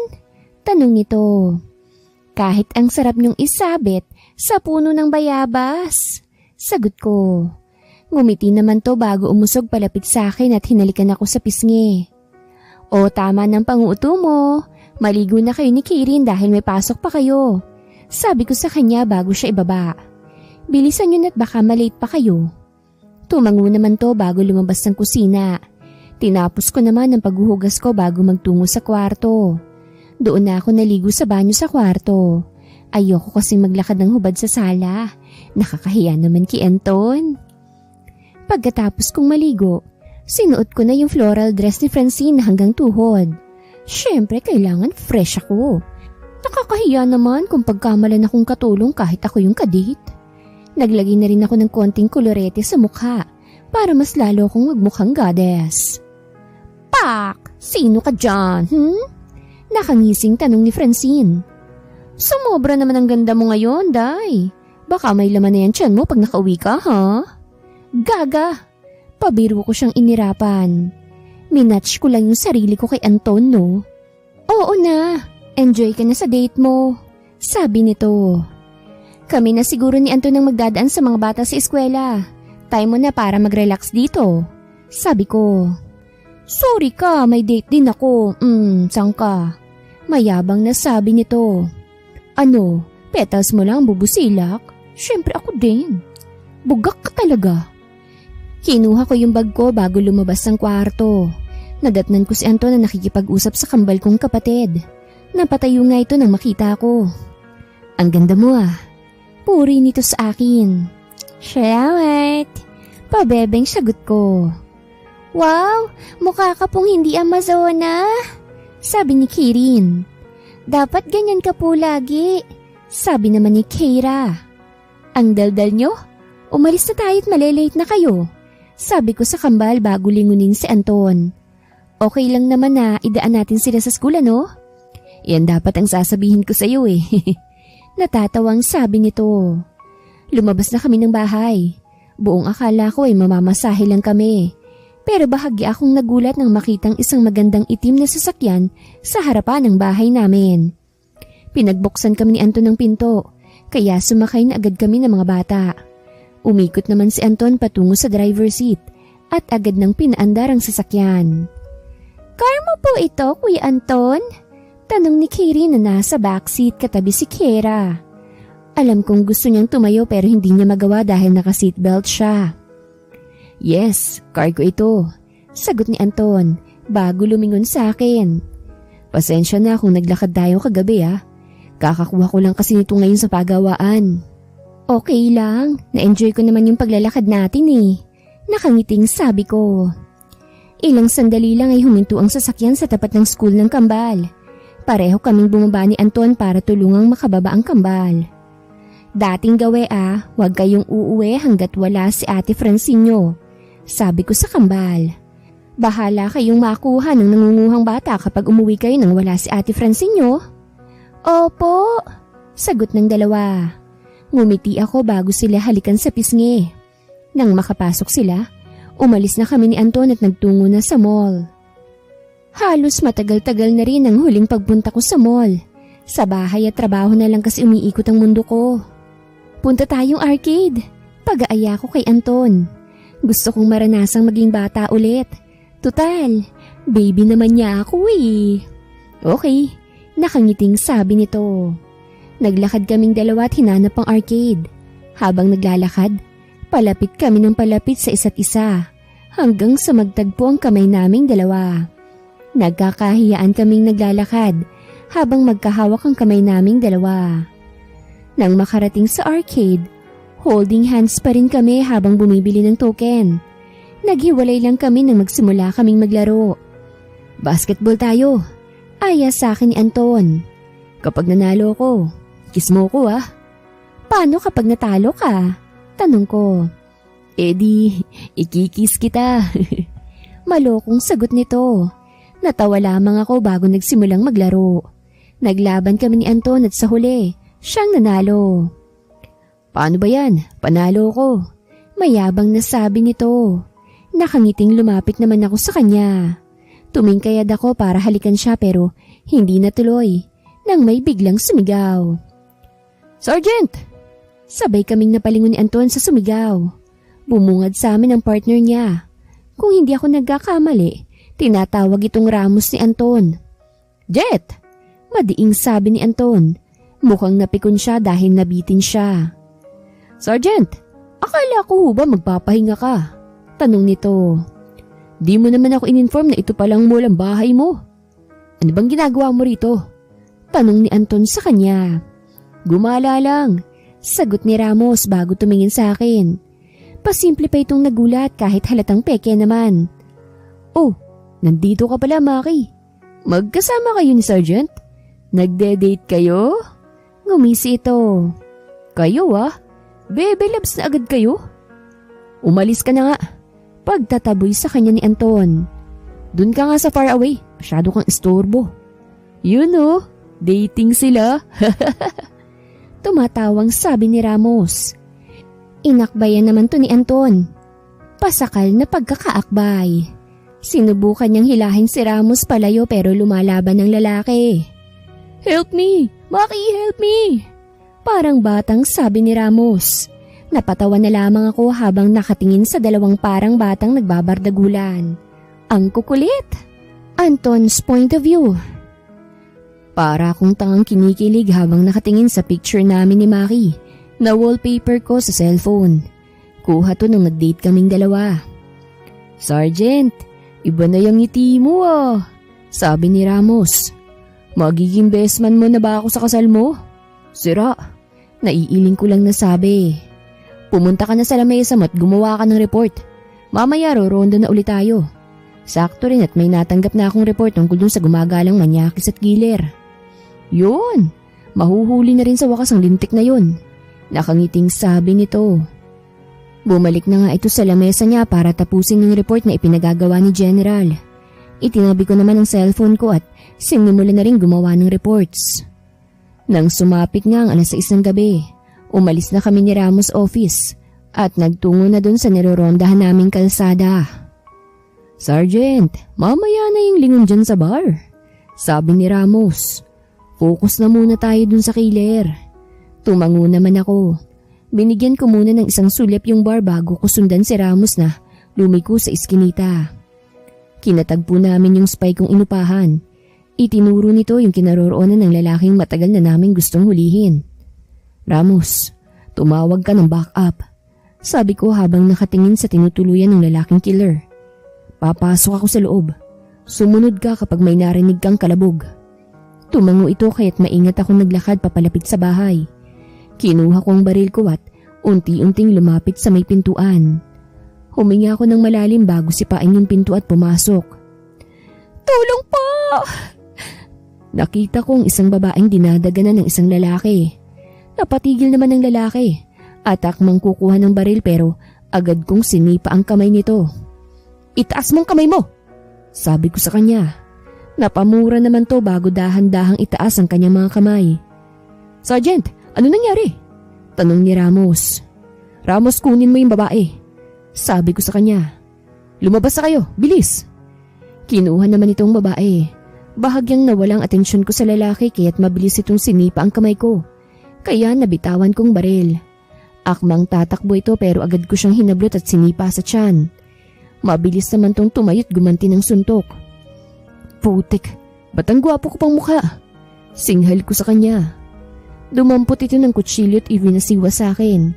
Tanong nito. Kahit ang sarap niyong isabit sa puno ng bayabas. Sagot ko. Ngumiti naman to bago umusog palapit sa akin at hinalikan ako sa pisngi. O tama ng panguuto mo. Maligo na kayo ni Karen dahil may pasok pa kayo. Sabi ko sa kanya bago siya ibaba. Bilisan niyo na't baka malate pa kayo. Tumango naman to bago lumabas ng kusina. Tinapos ko naman ang paghuhugas ko bago magtungo sa kwarto. Doon na ako naligo sa banyo sa kwarto. Ayoko kasing maglakad ng hubad sa sala. Nakakahiya naman kay Anton. Pagkatapos kong maligo, sinuot ko na yung floral dress ni Francine hanggang tuhod. Siyempre, kailangan fresh ako. Nakakahiya naman kung pagkamalan akong katulong kahit ako yung kadate. Naglagay na rin ako ng konting kolorete sa mukha para mas lalo akong magmukhang goddess. Pak! Sino ka dyan, Nakangising tanong ni Francine. Sumobra naman ang ganda mo ngayon, Day. Baka may laman na yan tiyan mo pag nakauwi ka, ha? Gaga! Pabiro ko siyang inirapan. Minatch ko lang yung sarili ko kay Anton, no? Oo na, enjoy ka na sa date mo, sabi nito. Kami na siguro ni Anton ang magdadaan sa mga bata sa eskwela. Time mo na para mag-relax dito, sabi ko. Sorry ka, may date din ako. Saan ka? Mayabang na sabi nito. Ano, petals mo lang bubusilak? Siyempre ako din. Bugak ka talaga. Kinuha ko yung bag ko bago lumabas ng kwarto. Nadatnan ko si Anton na nakikipag-usap sa kambal kong kapatid. Napatayo nga ito nang makita ko. Ang ganda mo ah. Puri nito sa akin. Salamat. Pabebeng sagot ko. Wow, mukha ka pong hindi Amazona, sabi ni Karen. Dapat ganyan ka po lagi, sabi naman ni Kira. Ang daldal nyo? Umalis na tayo at malilate na kayo, sabi ko sa kambal bago lingunin si Anton. Okay lang naman na idaan natin sila sa school, ano? Yan dapat ang sasabihin ko sa iyo eh. Natatawang sabi nito. Lumabas na kami ng bahay. Buong akala ko ay mamamasahe lang kami. Pero bahagya akong nagulat nang makitang isang magandang itim na sasakyan sa harapan ng bahay namin. Pinagbuksan kami ni Anton ng pinto, kaya sumakay na agad kami ng mga bata. Umikot naman si Anton patungo sa driver seat at agad nang pinaandar ang sasakyan. Car mo po ito, Kuya Anton? Tanong ni Karen na nasa backseat katabi si Kira. Alam kong gusto niyang tumayo pero hindi niya magawa dahil naka-seatbelt siya. Yes, car ko ito, sagot ni Anton bago lumingon sa akin. Pasensya na kung naglakad tayo kagabi ah. Kakakuha ko lang kasi nito ngayon sa pagawaan. Okay lang, na-enjoy ko naman yung paglalakad natin eh. Nakangiting sabi ko. Ilang sandali lang ay huminto ang sasakyan sa tapat ng school ng kambal. Pareho kaming bumaba ni Anton para tulungang makababa ang kambal. Dating gawe ah, huwag kayong uuwi hanggat wala si Ate Francine, sabi ko sa kambal. Bahala kayong makuha ng nangunguhang bata kapag umuwi kayo nang wala si Ate Francine. Opo, sagot ng dalawa. Ngumiti ako bago sila halikan sa pisngi. Nang makapasok sila, umalis na kami ni Anton at nagtungo na sa mall. Halos matagal-tagal na rin ang huling pagpunta ko sa mall. Sa bahay at trabaho na lang kasi umiikot ang mundo ko. Punta tayong arcade. Pag-aaya ko kay Anton. Gusto kong maranasang maging bata ulit. Tutal, baby naman niya ako eh. Okay, nakangiting sabi nito. Naglakad kaming dalawa at hinanap ang arcade. Habang naglalakad, palapit kami ng palapit sa isa't isa. Hanggang sa magtagpo ang kamay naming dalawa. Nagkakahiyaan kaming naglalakad habang magkahawak ang kamay naming dalawa. Nang makarating sa arcade, holding hands pa rin kami habang bumibili ng token. Naghiwalay lang kami nang magsimula kaming maglaro. Basketball tayo, aya sa akin ni Anton. Kapag nanalo ko, kiss mo ko ah. Paano kapag natalo ka? Tanong ko. Di, ikikis kita. Malokong sagot nito. Natawa lamang ako bago nagsimulang maglaro. Naglaban kami ni Anton at sa huli, siyang nanalo. Paano ba yan? Panalo ko. Mayabang na sabi nito. Nakangiting lumapit naman ako sa kanya. Tumingkayad ako para halikan siya pero hindi natuloy nang may biglang sumigaw. Sergeant! Sabay kaming napalingon ni Anton sa sumigaw. Bumungad sa amin ang partner niya. Kung hindi ako nagkakamali, tinatawag itong Ramos ni Anton. Jet! Madiing sabi ni Anton. Mukhang napikon siya dahil nabitin siya. Sergeant, akala ko ba magpapahinga ka? Tanong nito. Di mo naman ako in-inform na ito palang mall ang bahay mo. Ano bang ginagawa mo rito? Tanong ni Anton sa kanya. Gumala lang, sagot ni Ramos bago tumingin sa akin. Pasimple pa itong nagulat kahit halatang peke naman. Oh, nandito ka pala, Maki. Magkasama kayo ni Sergeant? Nagde-date kayo? Ngumisi ito. Kayo ah? Bebe labs na agad kayo? Umalis ka na nga. Pagtataboy sa kanya ni Anton. Dun ka nga sa far away. Masyado kang istorbo. Yun oh, dating sila. Tumatawang sabi ni Ramos. Inakbayan naman to ni Anton. Pasakal na pagkakaakbay. Sinubukan niyang hilahin si Ramos palayo pero lumalaban ng lalaki. Help me! Maki, help me! Parang batang sabi ni Ramos. Napatawa na lamang ako habang nakatingin sa dalawang parang batang nagbabardagulan. Ang kukulit! Anton's point of view. Para akong tangang kinikilig habang nakatingin sa picture namin ni Maki na wallpaper ko sa cellphone. Kuha to nung nag-date kaming dalawa. Sergeant, iba na yung ngiti mo ah, sabi ni Ramos. Magiging best man mo na ba ako sa kasal mo? Sira, naiiling ko lang nasabi. Pumunta ka na sa lamesa mo at gumawa ka ng report. Mamaya roronda na ulit tayo. Sakto rin at may natanggap na akong report tungkol dun sa gumagalang manyakis at killer. Yun, mahuhuli na rin sa wakas ang lintik na yun. Nakangiting sabi nito. Bumalik na nga ito sa lamesa niya para tapusin yung report na ipinagagawa ni General. Itinabi ko naman ang cellphone ko at sinimula na rin gumawa ng reports. Nang sumapit nga ang 6:00 ng gabi, umalis na kami ni Ramos office at nagtungo na dun sa nirorondahan naming kalsada. Sergeant, mamaya na yung lingon dyan sa bar, sabi ni Ramos. Focus na muna tayo dun sa killer. Tumango naman ako. Binigyan ko muna ng isang sulyap yung bar bago ko sundan si Ramos na lumiko sa iskinita. Kinatagpo namin yung spy kong inupahan. Itinuro nito yung kinaroroonan ng lalaking matagal na namin gustong hulihin. Ramos, tumawag ka ng backup, sabi ko habang nakatingin sa tinutuluyan ng lalaking killer. Papasok ako sa loob. Sumunod ka kapag may narinig kang kalabog. Tumango ito kaya't maingat akong naglakad papalapit sa bahay. Kinuha ko ang baril ko at unti-unting lumapit sa may pintuan. Huminga ako ng malalim bago sipain yung pinto at pumasok. Tulong po! Nakita kong isang babaeng dinadaganan ng isang lalaki. Napatigil naman ng lalaki at akmang kukuha ng baril pero agad kong sinipa ang kamay nito. Itaas mong kamay mo! Sabi ko sa kanya. Napamura naman to bago dahan-dahang itaas ang kanyang mga kamay. Sergeant, ano nangyari? Tanong ni Ramos. Ramos, kunin mo yung babae. Sabi ko sa kanya. Lumabas na kayo, bilis! Kinuha naman itong babae. Bahagyang nawalang atensyon ko sa lalaki kaya't mabilis itong sinipa ang kamay ko. Kaya nabitawan kong baril. Akmang tatakbo ito pero agad ko siyang hinablot at sinipa sa tiyan. Mabilis naman tong tumayot gumanti ng suntok. Putik, ba't ang gwapo ko pang mukha? Singhal ko sa kanya. Dumampot ito ng kutsilyo at iwinasiwa sa akin.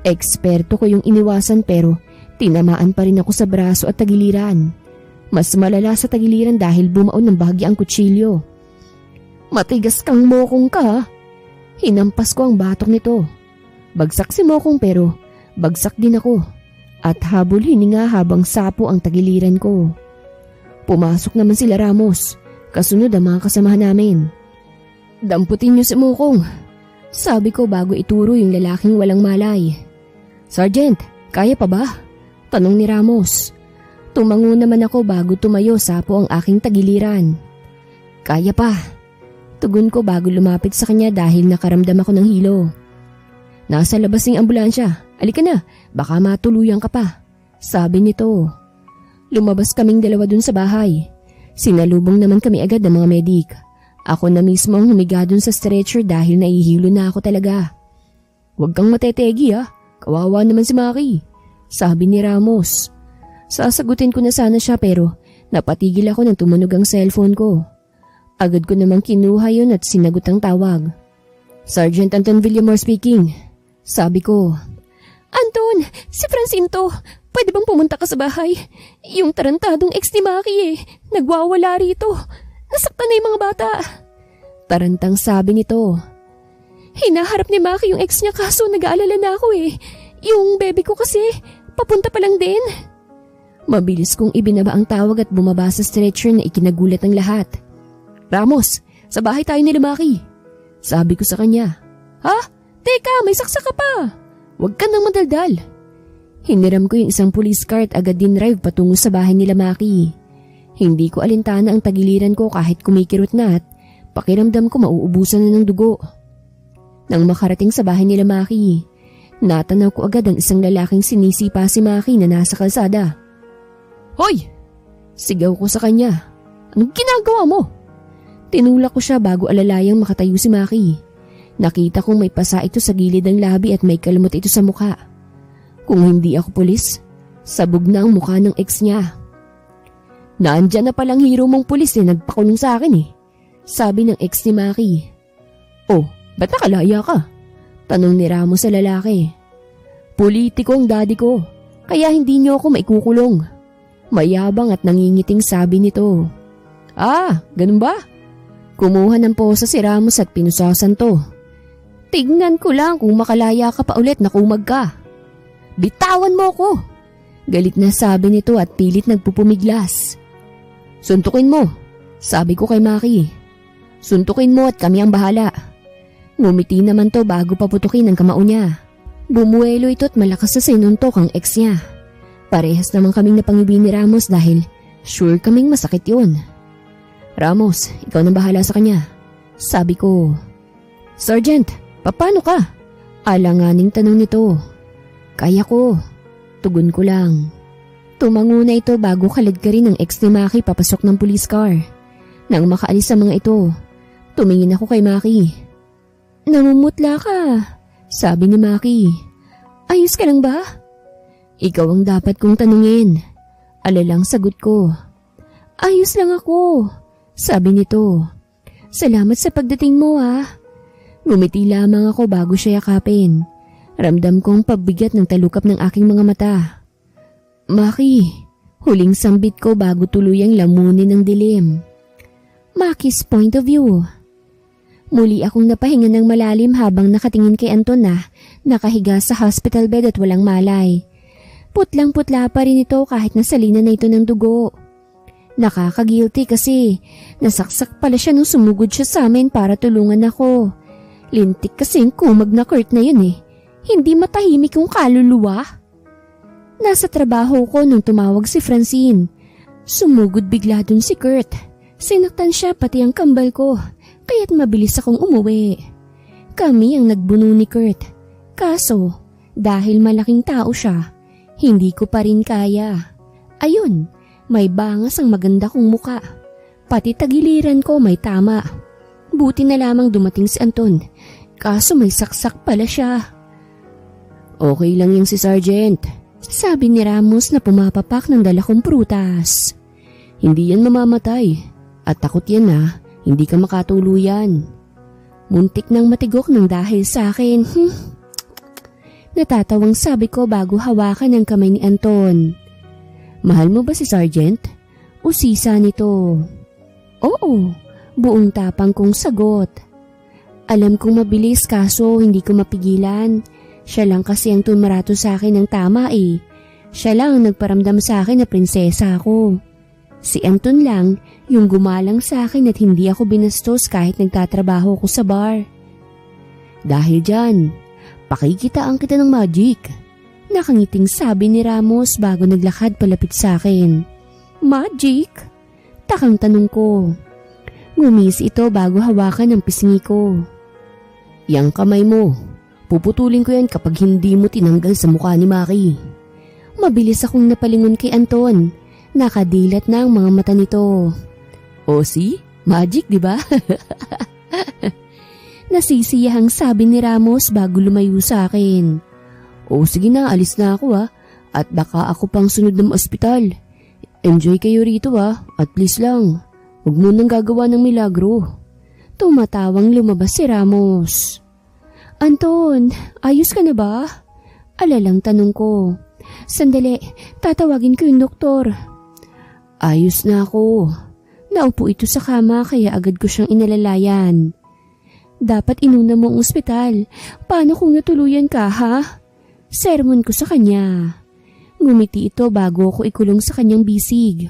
Eksperto ko yung iniwasan pero tinamaan pa rin ako sa braso at tagiliran. Mas malala sa tagiliran dahil bumaon ng bahagya ang kutsilyo. Matigas kang Mokong ka. Hinampas ko ang batok nito. Bagsak si Mokong pero bagsak din ako. At habol hininga habang sapo ang tagiliran ko. Pumasok naman sila Ramos. Kasunod ang mga kasamahan namin. Damputin niyo si Mokong. Sabi ko bago ituro yung lalaking walang malay. Sergeant, kaya pa ba? Tanong ni Ramos. Tumango naman ako bago tumayo sapo ang aking tagiliran. Kaya pa. Tugon ko bago lumapit sa kanya dahil nakaramdam ako ng hilo. Nasa labas ng ambulansya. Alika na, baka matuluyan ka pa. Sabi nito. Lumabas kaming dalawa dun sa bahay. Sinalubong naman kami agad ng mga medik. Ako na mismo ang humiga dun sa stretcher dahil nahihilo na ako talaga. Huwag kang matetegi ha. Kawawa naman si Maki. Sabi ni Ramos. Sasagutin ko na sana siya pero napatigil ako nang tumunog ang cellphone ko. Agad ko namang kinuha yun at sinagot ang tawag. Sergeant Anton Villamor speaking. Sabi ko. Anton, si Francine to. Pwede bang pumunta ka sa bahay? Yung tarantadong ex ni Maki nagwawala rito. Nasaktan na yung mga bata. Tarantang sabi nito. Hinaharap ni Maki yung ex niya kaso nag-aalala na ako Yung bebe ko kasi, papunta pa lang din. Mabilis kong ibinaba ang tawag at bumaba sa stretcher na ikinagulat ng lahat. Ramos, sa bahay tayo ni Maki. Sabi ko sa kanya. Ha? Teka, may saksak ka pa. Huwag ka nang madaldal. Hiniram ko yung isang police car at agad din drive patungo sa bahay ni Maki. Hindi ko alintana ang tagiliran ko kahit kumikirot na at pakiramdam ko mauubusan na ng dugo. Nang makarating sa bahay ni Maki, natanaw ko agad ang isang lalaking sinisipa si Maki na nasa kalsada. Hoy! Sigaw ko sa kanya. Anong ginagawa mo? Tinulak ko siya bago alalayang makatayo si Maki. Nakita kong may pasa ito sa gilid ng labi at may kalmot ito sa mukha. Kung hindi ako pulis, sabog na ang mukha ng ex niya. Naandyan na palang hero mong pulis nagpakulong sa akin Sabi ng ex ni Maki. Oh, ba't nakalaya ka? Tanong ni Ramos sa lalaki. Politiko ang daddy ko, kaya hindi niyo ako maikukulong. Mayabang at nangingiting sabi nito. Ah, ganun ba? Kumuha ng posa si Ramos at pinusasan to. Tignan ko lang kung makalaya ka pa ulit na kumag ka. Bitawan mo ko! Galit na sabi nito at pilit nagpupumiglas. Suntukin mo, sabi ko kay Maki. Suntukin mo at kami ang bahala. Ngumiti naman to bago paputukin ang kamao niya. Bumuelo ito at malakas na sinuntok ang ex niya. Parehas naman kaming napangibi ni Ramos dahil sure kaming masakit yun. Ramos, ikaw nang bahala sa kanya. Sabi ko. Sergeant, paano ka? Alanganing tanong nito. Kaya ko. Tugon ko lang. Tumango na ito bago kaladkarin ng ex ni Maki papasok ng police car. Nang makaalis sa mga ito, tumingin ako kay Maki. Namumutla ka, sabi ni Maki. Ayos ka lang ba? Ikaw ang dapat kong tanungin. Alalang sagot ko. Ayos lang ako, sabi nito. Salamat sa pagdating mo Ngumiti lamang ako bago siya yakapin. Ramdam kong pagbigat ng talukap ng aking mga mata. Maki, huling sambit ko bago tuluyang lamunin ng dilim. Maki's point of view. Muli akong napahinga ng malalim habang nakatingin kay Anton na nakahiga sa hospital bed at walang malay. Putlang-putla pa rin ito kahit nasalina na ito ng dugo. Nakaka-guilty kasi nasaksak pala siya nung sumugod siya sa amin para tulungan ako. Lintik kasing kumag na Kurt na yun Hindi matahimik yung kaluluwa. Nasa trabaho ko nung tumawag si Francine. Sumugod bigla dun si Kurt. Sinaktan siya pati ang kambal ko, kaya't mabilis akong umuwi. Kami ang nagbuno ni Kurt. Kaso, dahil malaking tao siya, hindi ko pa rin kaya. Ayun, may bangas ang maganda kong muka. Pati tagiliran ko may tama. Buti na lamang dumating si Anton, kaso may saksak pala siya. Okay lang yung si Sergeant, sabi ni Ramos na pumapapak ng dala kong prutas. Hindi yan mamamatay. At takot yan hindi ka makatuluyan. Muntik nang matigok ng dahil sa akin. Natatawang sabi ko bago hawakan ang kamay ni Anton. Mahal mo ba si Sergeant? Usisa nito. Oo, buong tapang kong sagot. Alam kong mabilis kaso hindi ko mapigilan. Siya lang kasi ang tumarato sa akin ng tama eh. Siya lang ang nagparamdam sa akin na prinsesa ako. Si Anton lang yung gumalang sa akin at hindi ako binastos kahit nagtatrabaho ko sa bar. Dahil dyan, pakikitaan kita ng magic. Nakangiting sabi ni Ramos bago naglakad palapit sa akin. Magic? Takang tanong ko. Ngumisi ito bago hawakan ang pisngi ko. Yang kamay mo, puputulin ko yan kapag hindi mo tinanggal sa mukha ni Maki. Mabilis akong napalingon kay Anton. Nakadilat na ang mga mata nito. O see? Magic, di ba? Nasisiyahang sabi ni Ramos bago lumayo sa akin. O sige na, alis na ako at baka ako pang sunod ng ospital. Enjoy kayo rito at please lang, huwag mo nang gagawa ng milagro. Tumatawang lumabas si Ramos. Anton, ayos ka na ba? Alalang tanong ko. Sandali, tatawagin ko yung doktor. Ayos na ako. Naupo ito sa kama kaya agad ko siyang inalalayan. Dapat inuna mo ang ospital. Paano kung natuluyan ka ha? Sermon ko sa kanya. Ngumiti ito bago ako ikulong sa kanyang bisig.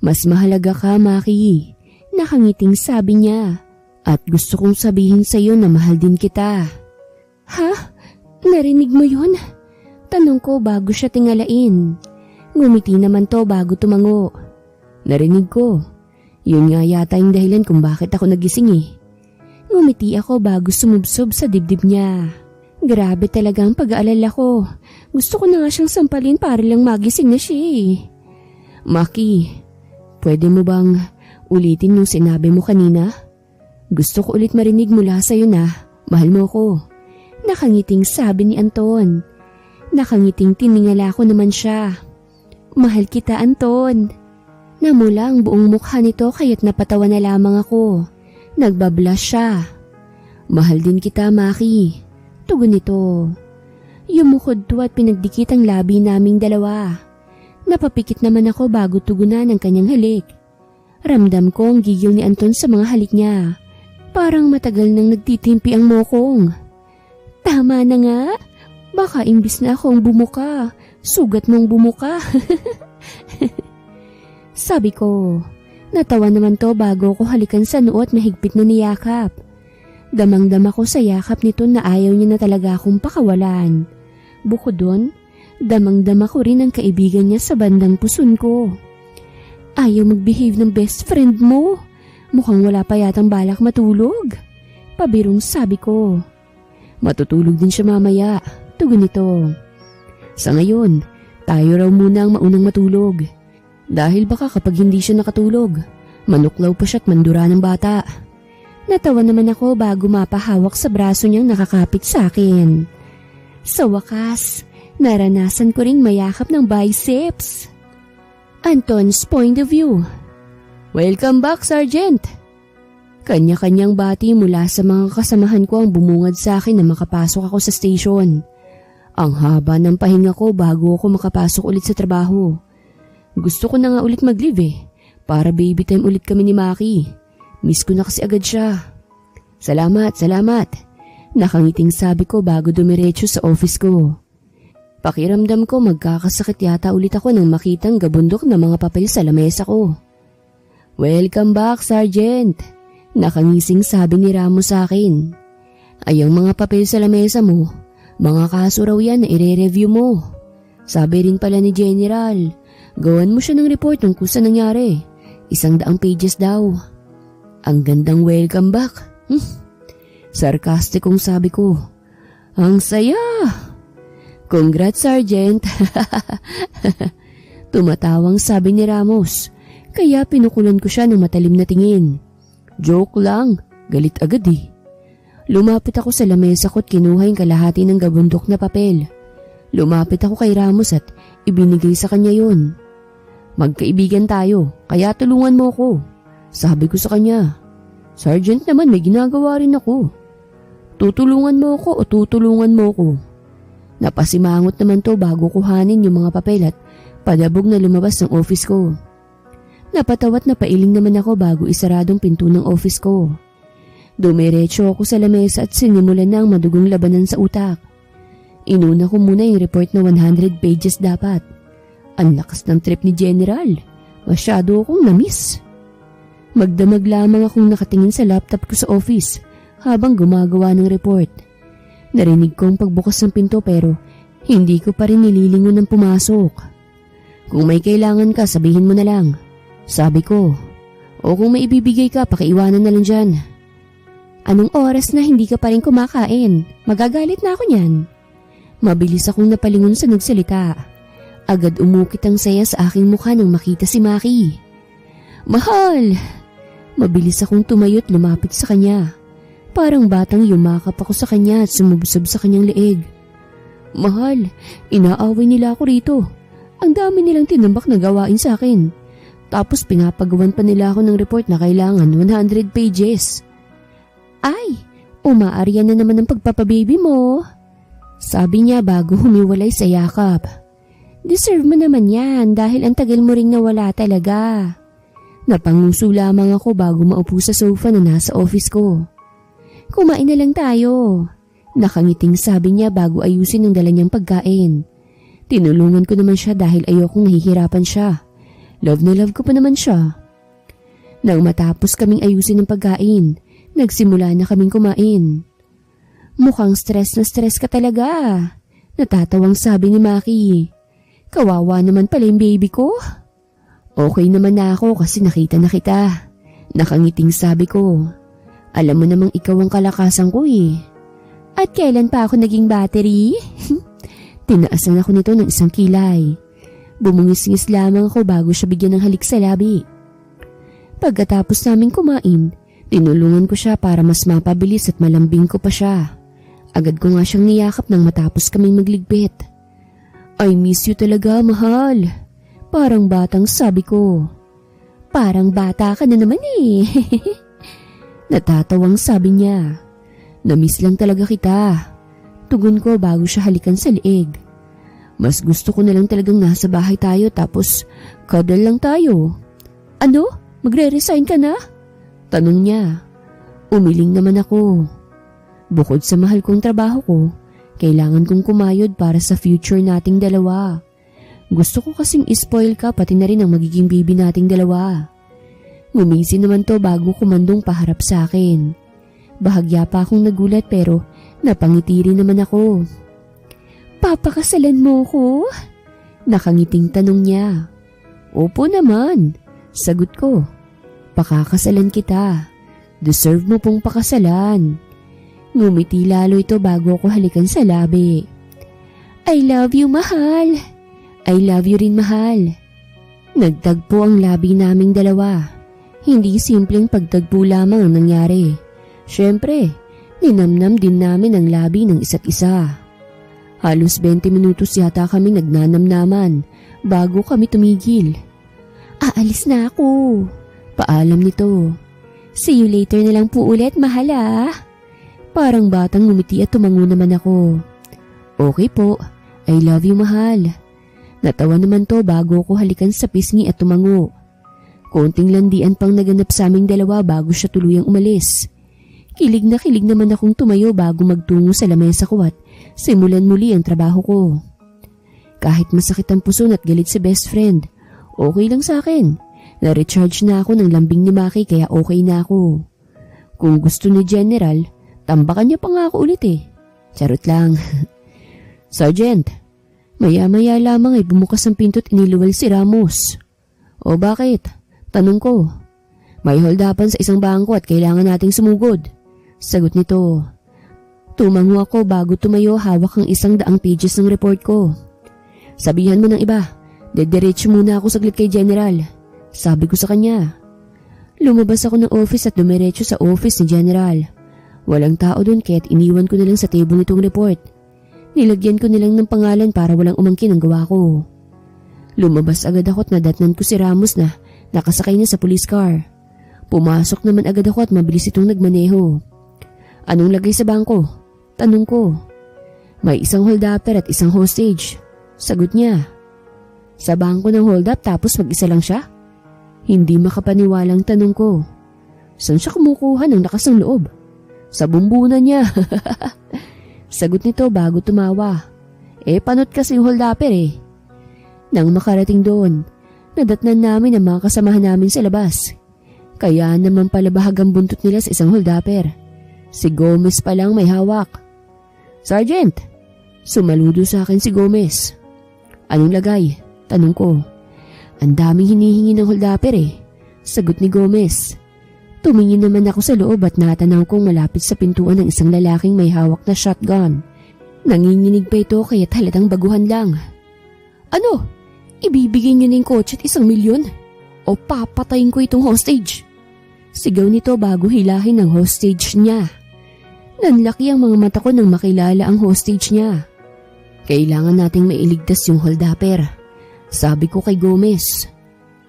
Mas mahalaga ka, Maki. Nakangiting sabi niya. At gusto kong sabihin sa iyo na mahal din kita. Ha? Narinig mo yun? Tanong ko bago siya tingalain. Ngumiti naman to bago tumango. Narinig ko. Yun nga yata yung dahilan kung bakit ako nagising eh. Ngumiti ako bago sumubsob sa dibdib niya. Grabe talaga ang pag-aalala ko. Gusto ko na nga siyang sampalin para lang magising na siya eh. Maki, pwede mo bang ulitin yung sinabi mo kanina? Gusto ko ulit marinig mula sa'yo na mahal mo ko. Nakangiting sabi ni Anton. Nakangiting tiningala ko naman siya. Mahal kita, Anton. Namula ang buong mukha nito kaya't napatawa na lamang ako. Nagbablush siya. Mahal din kita, Maki. Tugon nito. Yumukod to at pinagdikit ang labi naming dalawa. Napapikit naman ako bago tugunan ang kanyang halik. Ramdam ko ang gigil ni Anton sa mga halik niya. Parang matagal nang nagtitimpi ang mokong. Tama na nga. Baka imbis na akong bumuka, sugat mong bumuka. Sabi ko. Natawa naman to bago ko halikan sa noo at mahigpit na niyakap. Damang-dama ko sa yakap nito na ayaw niya na talaga akong pakawalan. Bukod doon, damang-dama ko rin ang kaibigan niya sa bandang puson ko. Ayaw mag-behave ng best friend mo. Mukhang wala pa yatang balak matulog. Pabirong sabi ko. Matutulog din siya mamaya. Tugon nito. Sa ngayon, tayo raw muna ang maunang matulog. Dahil baka kapag hindi siya nakatulog, manuklaw pa siya at mandura ng bata. Natawa naman ako bago mapahawak sa braso niyang nakakapit sa akin. Sa wakas, naranasan ko ring mayakap ng biceps. Anton's point of view. Welcome back, Sergeant! Kanya-kanyang bati mula sa mga kasamahan ko ang bumungad sa akin na makapasok ako sa station. Ang haba ng pahinga ko bago ako makapasok ulit sa trabaho. Gusto ko na nga ulit mag-leave para baby time ulit kami ni Maki. Miss ko na kasi agad siya. Salamat. Nakangiting sabi ko bago dumiretso sa office ko. Pakiramdam ko magkakasakit yata ulit ako nang makitang gabundok na mga papel sa lamesa ko. Welcome back, Sergeant. Nakangising sabi ni Ramos sa akin. Ay ang mga papel sa lamesa mo, mga kaso raw yan na ire-review mo. Sabi rin pala ni General, gawan mo siya ng report tungkol sa nangyari. 100 pages daw. Ang gandang welcome back. Sarkastikong sabi ko. Ang saya. Congrats, Sergeant. Tumatawang sabi ni Ramos. Kaya pinukulan ko siya ng matalim na tingin. Joke lang. Galit agad eh. Lumapit ako sa lamesa ko at kinuha yung kalahati ng gabundok na papel. Lumapit ako kay Ramos at ibinigay sa kanya yun. Magkaibigan tayo, kaya tulungan mo ko. Sabi ko sa kanya, Sergeant naman may ginagawa rin ako. Tutulungan mo ko o tutulungan mo ko? Napasimangot naman to bago kuhanin yung mga papel at padabog na lumabas ng office ko. Napatawat na pailing naman ako bago isaradong pinto ng office ko. Dumiretso ako sa lamesa at sinimulan na ang madugong labanan sa utak. Inuna ko muna yung report na 100 pages dapat. Ang lakas ng trip ni General. Masyado akong na-miss. Magdamag lamang akong nakatingin sa laptop ko sa office habang gumagawa ng report. Narinig ko ang pagbukas ng pinto pero hindi ko pa rin nililingon ng pumasok. Kung may kailangan ka, sabihin mo na lang. Sabi ko. O kung may ibibigay ka, pakiiwanan na lang dyan. Anong oras na hindi ka pa rin kumakain? Magagalit na ako niyan. Mabilis akong napalingon sa nagsalita. Agad umukit ang saya sa aking mukha nang makita si Maki. Mahal! Mabilis akong tumayo't lumapit sa kanya. Parang batang yumakap ako sa kanya at sumubsob sa kanyang leeg. Mahal, inaaway nila ako rito. Ang dami nilang tinambak na gawain sa akin. Tapos pinapagawan pa nila ako ng report na kailangan 100 pages. Ay, umaarya na naman ang pagpapababy mo. Sabi niya bago humiwalay sa yakap. Deserve mo naman yan dahil ang tagal mo ring nawala talaga. Napanguso lamang ako bago maupo sa sofa na nasa office ko. Kumain na lang tayo. Nakangiting sabi niya bago ayusin ang dala niyang pagkain. Tinulungan ko naman siya dahil ayokong nahihirapan siya. Love na love ko pa naman siya. Nang matapos kaming ayusin ang pagkain, nagsimula na kaming kumain. Mukhang stress na stress ka talaga. Natatawang sabi ni Maki. Kawawa naman pala yung baby ko. Okay naman na ako kasi nakita na kita. Nakangiting sabi ko. Alam mo namang ikaw ang kalakasan ko eh. At kailan pa ako naging battery? Tinaasan ako nito ng isang kilay. Bumungis-ngis lamang ako bago siya bigyan ng halik sa labi. Pagkatapos naming kumain, tinulungan ko siya para mas mapabilis at malambing ko pa siya. Agad ko nga siyang niyakap nang matapos kaming magligpit. I miss you talaga, mahal. Parang batang sabi ko. Parang bata ka na naman eh. Natatawang sabi niya. Namiss lang talaga kita. Tugon ko bago siya halikan sa leeg. Mas gusto ko na lang talagang nasa bahay tayo tapos cuddle lang tayo. Ano? Magre-resign ka na? Tanong niya. Umiling naman ako. Bukod sa mahal kong trabaho ko, kailangan kong kumayod para sa future nating dalawa. Gusto ko kasing ispoil ka pati na rin ang magiging baby nating dalawa. Ngumisi naman to bago kumandong paharap sa akin. Bahagya pa akong nagulat pero napangiti rin naman ako. Papakasalan mo ko? Nakangiting tanong niya. Opo naman, sagot ko. Pakakasalan kita. Deserve mo pong pakasalan. Ngumiti lalo ito bago ako halikan sa labi. I love you, mahal. I love you rin, mahal. Nagtagpo ang labi naming dalawa. Hindi simpleng pagtagpo lamang ang nangyari. Siyempre, ninamnam din namin ang labi ng isa't isa. Halos 20 minutos yata kami nagnanamnaman bago kami tumigil. Aalis na ako. Paalam nito. See you later na lang po ulit, mahal ah. Parang batang ngumiti at tumango naman ako. Okay po, I love you, mahal. Natawa naman to bago ko halikan sa pisngi at tumango. Konting landian pang naganap sa aming dalawa bago siya tuluyang umalis. Kilig naman akong tumayo bago magtungo sa lamesa ko at simulan muli ang trabaho ko. Kahit masakit ang puso at galit si best friend, okay lang sa akin. Na-recharge na ako ng lambing ni Maki kaya okay na ako. Kung gusto ni General, tambakan niya pa nga ako ulit eh. Charot lang. Sergeant, maya-maya lamang ay bumukas ang pinto at iniluwal si Ramos. O bakit? Tanong ko. May holdapan sa isang bangko at kailangan nating sumugod. Sagot nito. Tumango ako bago tumayo hawak ang 100 pages ng report ko. Sabihan mo ng iba, dediretso muna ako saglit kay General. Sabi ko sa kanya. Lumabas ako ng office at dumiretso sa office ni General. Walang tao doon kaya't iniwan ko na lang sa table nitong report. Nilagyan ko nilang ng pangalan para walang umangkin ang gawa ko. Lumabas agad ako at nadatnan ko si Ramos na nakasakay na sa police car. Pumasok naman agad ako at mabilis itong nagmaneho. Anong lagay sa bangko? Tanong ko. May isang hold-upper at isang hostage. Sagot niya. Sa bangko ng hold-up tapos mag-isa lang siya? Hindi makapaniwalang tanong ko. Saan siya kumukuha ng lakas ng loob? Sa bumbunan niya. Sagot nito bago tumawa. Panot kasi yung holdapper Nang makarating doon, nadatnan namin ang mga kasamahan namin sa labas. Kaya naman pala bahagang buntot nila sa isang holdapper. Si Gomez pa lang may hawak. Sergeant! Sumaludo sa akin si Gomez. Anong lagay? Tanong ko. Ang daming hinihingi ng holdapper Sagot ni Gomez. Tumingin naman ako sa loob at natanaw kong malapit sa pintuan ng isang lalaking may hawak na shotgun. Nanginginig pa ito kaya't halatang baguhan lang. Ano? Ibibigay niyo ng kotse at 1 milyon? O papatayin ko itong hostage? Sigaw nito bago hilahin ang hostage niya. Nanlaki ang mga mata ko nang makilala ang hostage niya. Kailangan nating mailigtas yung holdapper. Sabi ko kay Gomez.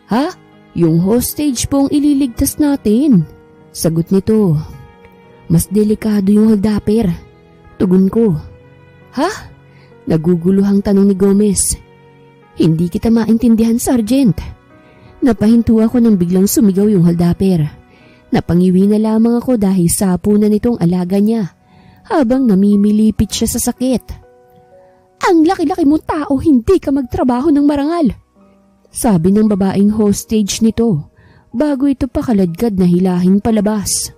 Ha? Yung hostage po ang ililigtas natin. Sagot nito. Mas delikado yung holdapper. Tugon ko. Ha? Naguguluhang tanong ni Gomez. Hindi kita maintindihan, Sergeant. Napahinto ako nang biglang sumigaw yung holdapper. Napangiwi na lamang ako dahil sapo na nitong alaga niya habang namimilipit siya sa sakit. Ang laki-laki mong tao, hindi ka magtrabaho ng marangal. Sabi ng babaeng hostage nito bago ito pakaladkad na hilahin palabas.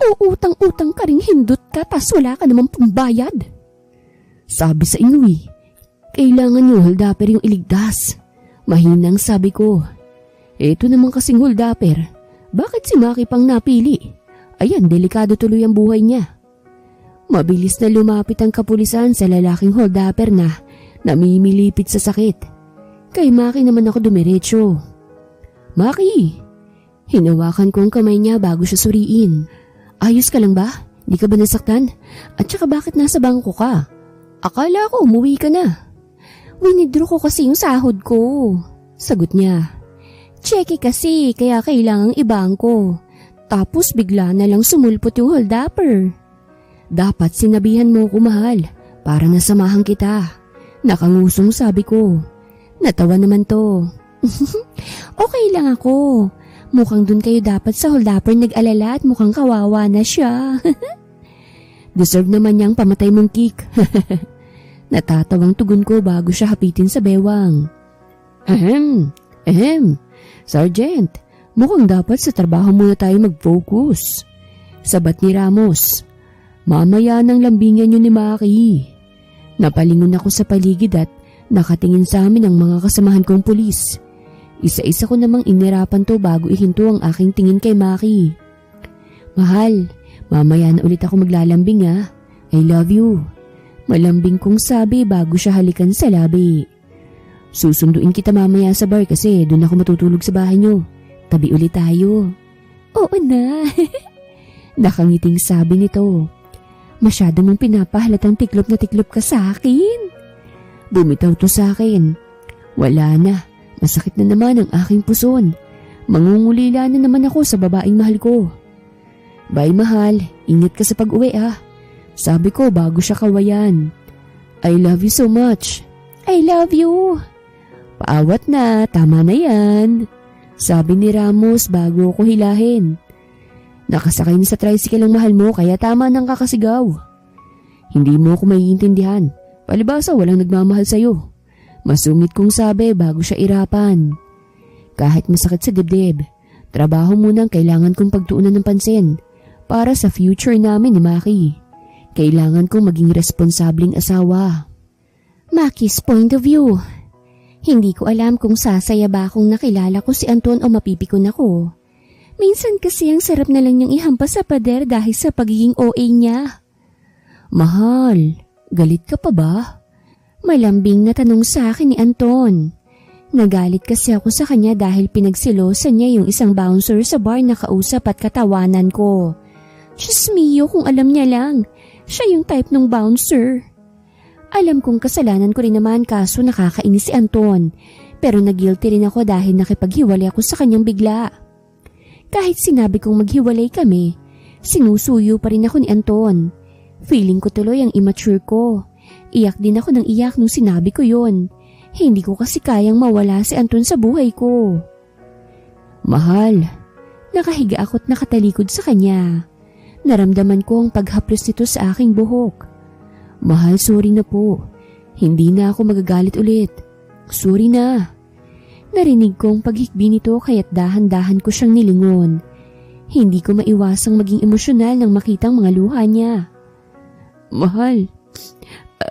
Uutang-utang ka ring hindot ka tas wala ka namang pambayad. Sabi sa inyo kailangan yung holdapper yung iligtas. Mahinang sabi ko. Eto naman kasing holdapper, bakit si Maki pang napili? Ayan, delikado tuloy ang buhay niya. Mabilis na lumapit ang kapulisan sa lalaking holdapper na namimilipit sa sakit. Kay Maki naman ako dumiretso. Maki! Hinawakan ko ang kamay niya bago siya suriin. Ayos ka lang ba? Di ka ba nasaktan? At saka bakit nasa bangko ka? Akala ko umuwi ka na. Winidro ko kasi yung sahod ko. Sagot niya. Cheque kasi kaya kailangang ibangko. Tapos bigla na lang sumulpot yung holdapper. Dapat sinabihan mo ko mahal para nasamahan kita. Nakangusong sabi ko. Natawa naman to. Okay lang ako. Mukhang dun kayo dapat sa holdapper nag-alala at mukhang kawawa na siya. Deserve naman niyang pamatay mong kick. Natatawang tugon ko bago siya hapitin sa bewang. Sergeant, mukhang dapat sa trabaho muna tayo mag-focus. Sabat ni Ramos. Mamaya nang lambingan yun ni Maki. Napalingon ako sa paligid at nakatingin sa amin ang mga kasamahan kong pulis. Isa-isa ko namang inirapan to bago ihinto ang aking tingin kay Maki. Mahal, mamaya na ulit ako maglalambing I love you. Malambing kong sabi bago siya halikan sa labi. Susunduin kita mamaya sa bar kasi doon ako matutulog sa bahay niyo. Tabi ulit tayo. Oo na. Nakangiting sabi nito. Masyado mong pinapahalatang tiklop na tiklop ka sa akin. Bumitaw to sa akin. Wala na. Masakit na naman ang aking puson. Mangungulila na naman ako sa babaeng mahal ko. Bye mahal. Ingat ka sa pag-uwi Sabi ko bago siya kawayan. I love you so much. I love you. Paawat na. Tama na yan. Sabi ni Ramos bago ako hilahin. Nakasakay na sa tricycle ang mahal mo kaya tama nang kakasigaw. Hindi mo ako maiintindihan. Palibasa walang nagmamahal sa'yo. Masungit kong sabi bago siya irapan. Kahit masakit sa dibdib, trabaho muna ang kailangan kong pagtuunan ng pansin para sa future namin ni Maki. Kailangan kong maging responsableng asawa. Maki's point of view. Hindi ko alam kung sasaya ba akong nakilala ko si Anton o mapipikon ako. Minsan kasi ang sarap na lang niyang ihampas sa pader dahil sa pagiging OA niya. Mahal, galit ka pa ba? Malambing na tanong sa akin ni Anton. Nagalit kasi ako sa kanya dahil pinagsilosan niya yung isang bouncer sa bar na kausap at katawanan ko. Diyos mio kung alam niya lang, siya yung type ng bouncer. Alam kong kasalanan ko rin naman kaso nakakainis si Anton, pero nag-guilty rin ako dahil nakipaghiwalay ako sa kanyang bigla. Kahit sinabi kong maghiwalay kami, sinusuyo pa rin ako ni Anton. Feeling ko tuloy ang immature ko. Iyak din ako ng iyak nung sinabi ko yon. Hindi ko kasi kayang mawala si Anton sa buhay ko. Mahal. Nakahiga ako't nakatalikod sa kanya. Naramdaman ko ang paghaplos nito sa aking buhok. Mahal, sorry na po. Hindi na ako magagalit ulit. Sorry na. Narinig kong paghikbi nito kaya't dahan-dahan ko siyang nilingon. Hindi ko maiwasang maging emosyonal nang makitang mga luha niya. Mahal,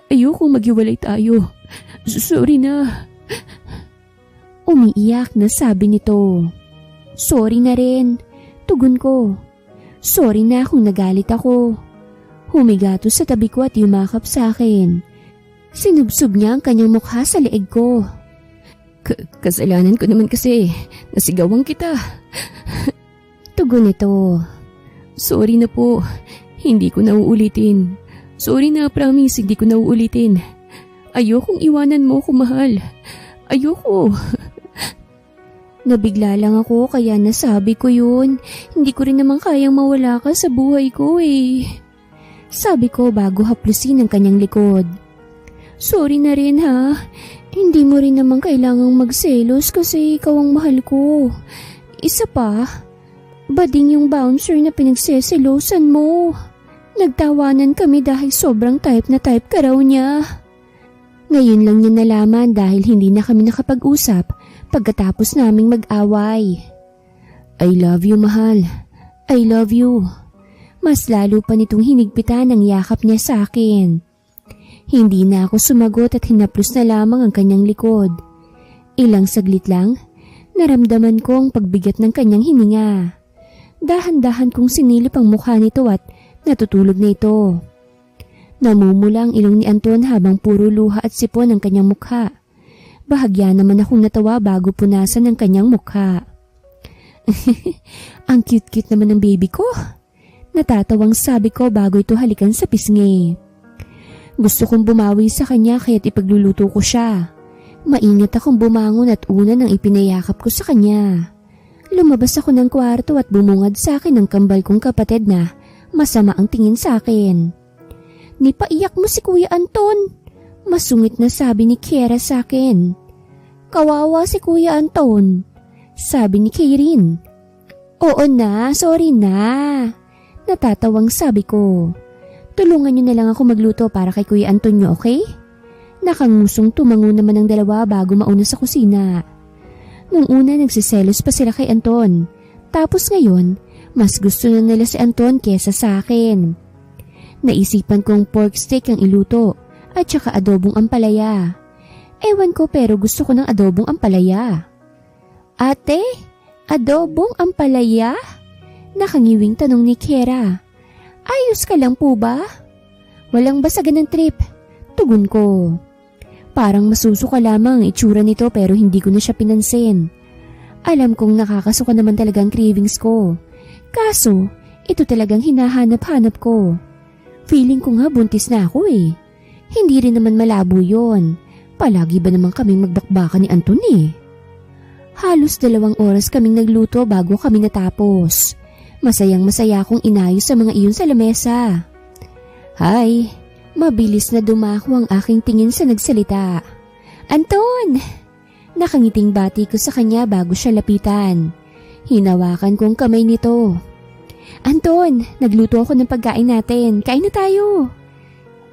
ayokong maghiwalay tayo. Sorry na. Umiiyak na sabi nito. Sorry na rin. Tugon ko. Sorry na kung nagalit ako. Humigato sa tabi ko at yumakap sa akin. Sinubsob niya ang kanyang mukha sa leeg ko. Kasalanan ko naman kasi. Nasigawan kita. Tugon nito. Sorry na po. Hindi ko na uulitin. Sorry na, promise, hindi ko na uulitin. Ayokong iwanan mo ko, mahal. Ayoko. Nabigla lang ako kaya nasabi ko yun. Hindi ko rin naman kayang mawala ka sa buhay ko eh. Sabi ko bago haplusin ang kanyang likod. Sorry na rin ha. Hindi mo rin naman kailangang magselos kasi ikaw ang mahal ko. Isa pa, bading yung bouncer na pinagseselosan mo. Nagtawanan kami dahil sobrang type na type ka raw niya. Ngayon lang niya nalaman dahil hindi na kami nakapag-usap pagkatapos naming mag-away. I love you, mahal. I love you. Mas lalo pa nitong hinigpitan ang yakap niya sa akin. Hindi na ako sumagot at hinaplos na lamang ang kanyang likod. Ilang saglit lang, naramdaman ko ang pagbigat ng kanyang hininga. Dahan-dahan kong sinilip ang mukha nito at natutulog na ito. Namumula ang ilong ni Anton habang puro luha at sipon ang kanyang mukha. Bahagya naman akong natawa bago punasan ang kanyang mukha. Ang cute-cute naman ng baby ko. Natatawang sabi ko bago ito halikan sa pisngi. Gusto kong bumawi sa kanya kaya't ipagluluto ko siya. Maingat akong bumangon at una nang ipinayakap ko sa kanya. Lumabas ako ng kwarto at bumungad sa akin ang kambal kong kapatid na masama ang tingin sa akin. Nipaiyak mo si Kuya Anton. Masungit na sabi ni Kiera sa akin. Kawawa si Kuya Anton. Sabi ni Kairin. Oo na, sorry na. Natatawang sabi ko. Tulungan niyo na lang ako magluto para kay Kuya Antonio, okay? Nakangusong tumango naman ang dalawa bago mauna sa kusina. Nung una nagsiselos pa sila kay Anton. Tapos ngayon, mas gusto na nila si Anton kesa sa akin. Naisipan kong pork steak ang iluto at saka adobong ampalaya. Ewan ko pero gusto ko ng adobong ampalaya. Ate, adobong ampalaya? Nakangiwing tanong ni Kiera. Ayos ka lang po ba? Walang basagan ng trip. Tugon ko. Parang masusuka lamang ang itsura nito pero hindi ko na siya pinansin. Alam kong nakakasuka naman talaga ang cravings ko. Kaso, ito talagang hinahanap-hanap ko. Feeling ko nga buntis na ako eh. Hindi rin naman malabo yon. Palagi ba naman kaming magbakbakan ni Anton eh? Halos 2 oras kaming nagluto bago kami natapos. Masayang-masaya akong inayos sa mga iyon sa lamesa. Hay, mabilis na dumako ang aking tingin sa nagsalita. Anton! Nakangiting bati ko sa kanya bago siya lapitan. Hinawakan ko ang kamay nito. Anton, nagluto ako ng pagkain natin. Kain na tayo.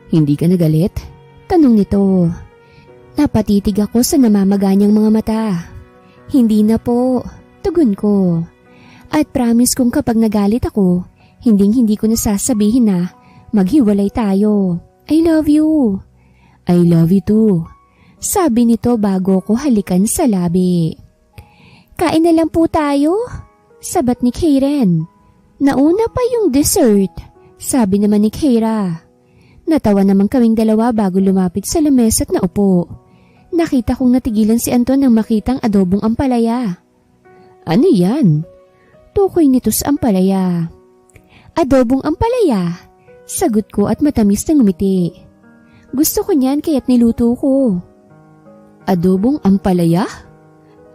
Hindi ka nagalit? Tanong nito. Napatitig ako sa namamaganyang mga mata. Hindi na po. Tugon ko. At promise kong kapag nagalit ako, hindi ko nasasabihin na maghiwalay tayo. I love you. I love you too. Sabi nito bago ko halikan sa labi. Kain na lang po tayo. Sabat ni Karen. Nauna pa yung dessert. Sabi naman ni Kiera. Natawa naman kaming dalawa bago lumapit sa lamesa at naupo. Nakita kong natigilan si Anton nang makitang adobong ampalaya. Ano yan? Tukoy nito sa ampalaya. Adobong ampalaya. Sagot ko at matamis na ngumiti. Gusto ko niyan kaya't niluto ko. Adobong ampalaya?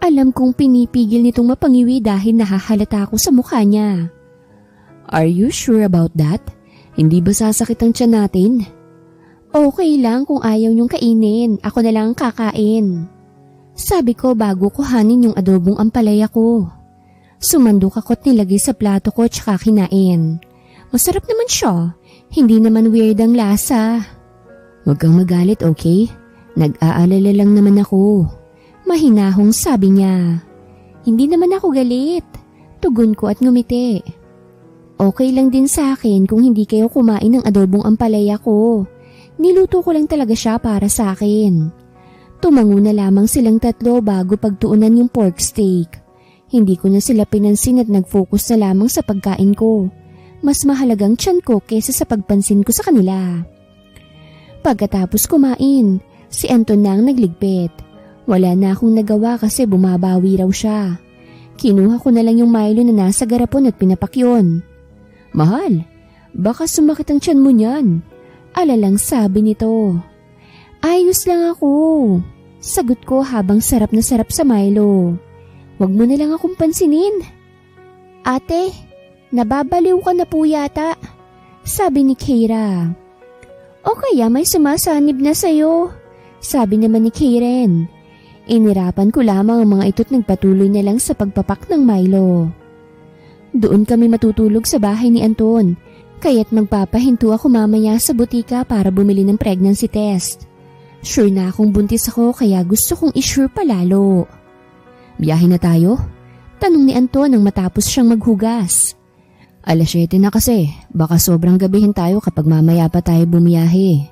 Alam kong pinipigil nitong mapangiwi dahil nahahalata ako sa mukha niya. Are you sure about that? Hindi ba sasakit ang tiyan natin? Okay lang kung ayaw niyong kainin. Ako na lang ang kakain. Sabi ko bago kuhanin yung adobong ampalaya ko. Sumandok ako't nilagay sa plato ko tsaka kinain. Masarap naman siya. Hindi naman weird ang lasa. Huwag kang magalit, okay? Nag-aalala lang naman ako. Mahinahong sabi niya. Hindi naman ako galit. Tugon ko at ngumiti. Okay lang din sa akin kung hindi kayo kumain ng adobong ampalaya ko. Niluto ko lang talaga siya para sa akin. Tumango na lamang silang tatlo bago pagtuunan yung pork steak. Hindi ko na sila pinansin at nag-focus na lamang sa pagkain ko. Mas mahalagang tiyan ko kaysa sa pagpansin ko sa kanila. Pagkatapos kumain, si Anton na ang nagligpit. Wala na akong nagawa kasi bumabawi raw siya. Kinuha ko na lang yung Milo na nasa garapon at pinapakyon. Mahal, baka sumakit ang tiyan mo niyan. Alalang sabi nito. Ayos lang ako. Sagot ko habang sarap na sarap sa Milo. Wag mo na lang akong pansinin. Ate, nababaliw ka na po yata. Sabi ni Keira. O kaya may sumasanib na sayo. Sabi naman ni Karen. Inirapan ko lamang ang mga ito't nagpatuloy na lang sa pagpapak ng Milo. Doon kami matutulog sa bahay ni Anton, kaya't magpapahinto ako mamaya sa butika para bumili ng pregnancy test. Sure na akong buntis ako kaya gusto kong i-sure palalo. Biyahe na tayo? Tanong ni Anton nang matapos siyang maghugas. 7:00 na kasi, baka sobrang gabihin tayo kapag mamaya pa tayo bumiyahe.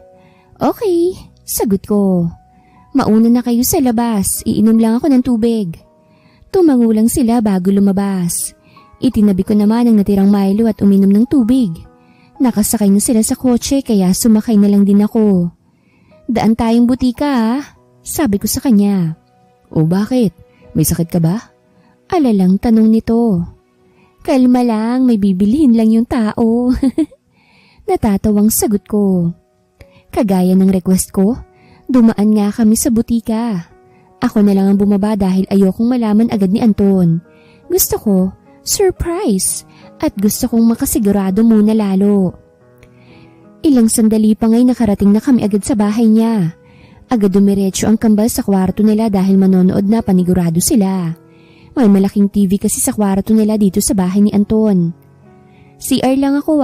Okay, sagot ko. Mauna na kayo sa labas, iinom lang ako ng tubig. Tumango lang sila bago lumabas. Itinabi ko naman ang natirang Milo at uminom ng tubig. Nakasakay na sila sa kotse kaya sumakay na lang din ako. Daan tayong butika sabi ko sa kanya. O bakit? May sakit ka ba? Alalang tanong nito. Kalma lang, may bibilhin lang yung tao. Natatawang sagot ko. Kagaya ng request ko, dumaan nga kami sa butika. Ako na lang ang bumaba dahil ayokong malaman agad ni Anton. Gusto ko, surprise, at gusto kong makasigurado muna lalo. Ilang sandali pa nga'y nakarating na kami agad sa bahay niya. Agad dumiretso ang kambal sa kwarto nila dahil manonood na panigurado sila. May malaking TV kasi sa kwarto nila dito sa bahay ni Anton. CR lang ako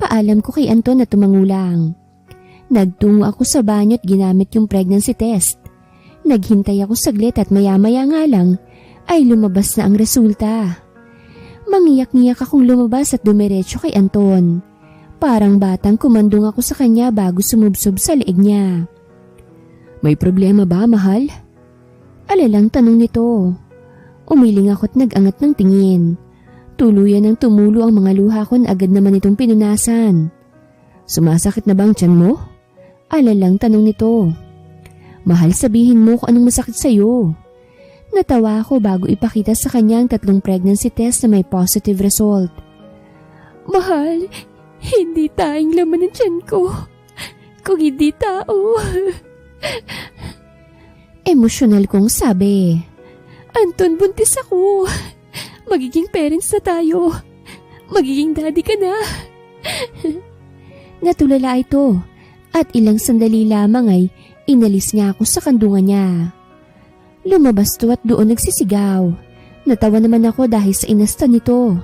Paalam ko kay Anton na tumangulang. Nagtungo ako sa banyo at ginamit yung pregnancy test. Naghintay ako saglit at maya-maya nga lang ay lumabas na ang resulta. Mangiyak-ngiyak akong lumabas at dumiretso kay Anton. Parang batang kumandong ako sa kanya bago sumubsob sa leeg niya. May problema ba, mahal? Alalang tanong nito. Umiling ako't nag-angat ng tingin. Tuluyan ng tumulo ang mga luha ko na agad naman itong pinunasan. Sumasakit na bang tiyan mo? Alalang tanong nito. Mahal, sabihin mo kung anong masakit sa'yo. Natawa ako bago ipakita sa kanya ang 3 pregnancy test na may positive result. Mahal, hindi tayong laman ng tiyan ko. Kung hindi tao. Emosyonal kong sabi. Anton, buntis ako. Magiging parents na tayo. Magiging daddy ka na. Natulala ito at ilang sandali lamang ay inalis niya ako sa kandungan niya. Lumabas to at doon nagsisigaw. Natawa naman ako dahil sa inasta nito.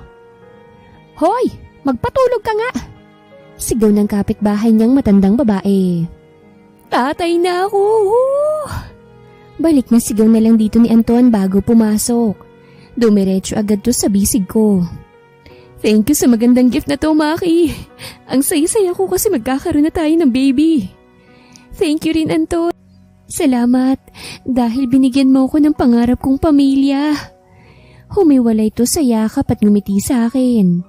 Hoy! Magpatulog ka nga! Sigaw ng kapitbahay niyang matandang babae. Tatay na ako! Balik na sigaw na lang dito ni Anton bago pumasok. Dumiretso agad to sa bisig ko. Thank you sa magandang gift na to, Maki. Ang saya-saya ko kasi magkakaroon na tayo ng baby. Thank you rin, Anton. Salamat dahil binigyan mo ako ng pangarap kong pamilya. Humiwalay to sa yakap at ngumiti sa akin.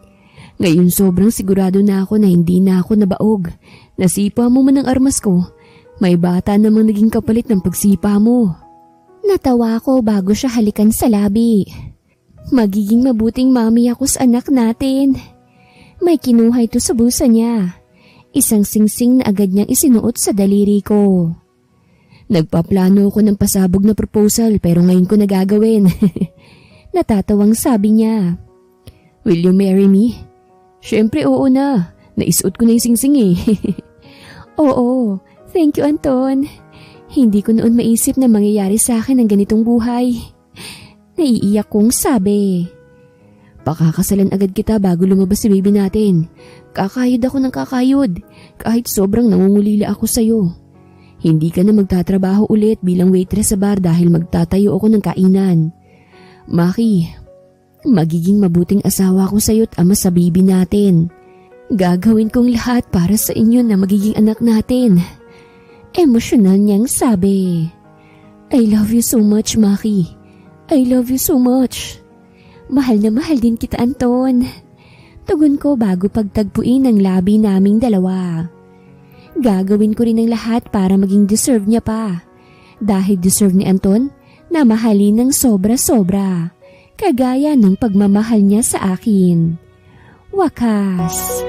Ngayon sobrang sigurado na ako na hindi na ako nabaog. Nasipa mo man ang armas ko. May bata namang naging kapalit ng pagsipa mo. Natawa ko bago siya halikan sa labi. Magiging mabuting mami ako sa anak natin. May kinuha ito sa bulsa niya. Isang singsing na agad niyang isinuot sa daliri ko. Nagpaplano ako ng pasabog na proposal pero ngayon ko nagagawin. Natatawang sabi niya. Will you marry me? Siyempre oo na. Naisuot ko na yung singsing eh. Oo, thank you Anton. Hindi ko noon maisip na mangyayari sa akin ang ganitong buhay. Naiiyak kong sabi. Pakakasalan agad kita bago lumabas si baby natin. Kakayod ako ng kakayod, kahit sobrang nangungulila ako sa'yo. Hindi ka na magtatrabaho ulit bilang waitress sa bar dahil magtatayo ako ng kainan. Maki, magiging mabuting asawa ko sa'yo at ama sa baby natin. Gagawin kong lahat para sa inyo na magiging anak natin. Emosyonal niyang sabi. I love you so much, Maki. I love you so much. Mahal na mahal din kita, Anton. Tugon ko bago pagtagpuin ang labi naming dalawa. Gagawin ko rin ang lahat para maging deserve niya pa. Dahil deserve ni Anton na mahalin ng sobra-sobra. Kagaya ng pagmamahal niya sa akin. Wakas.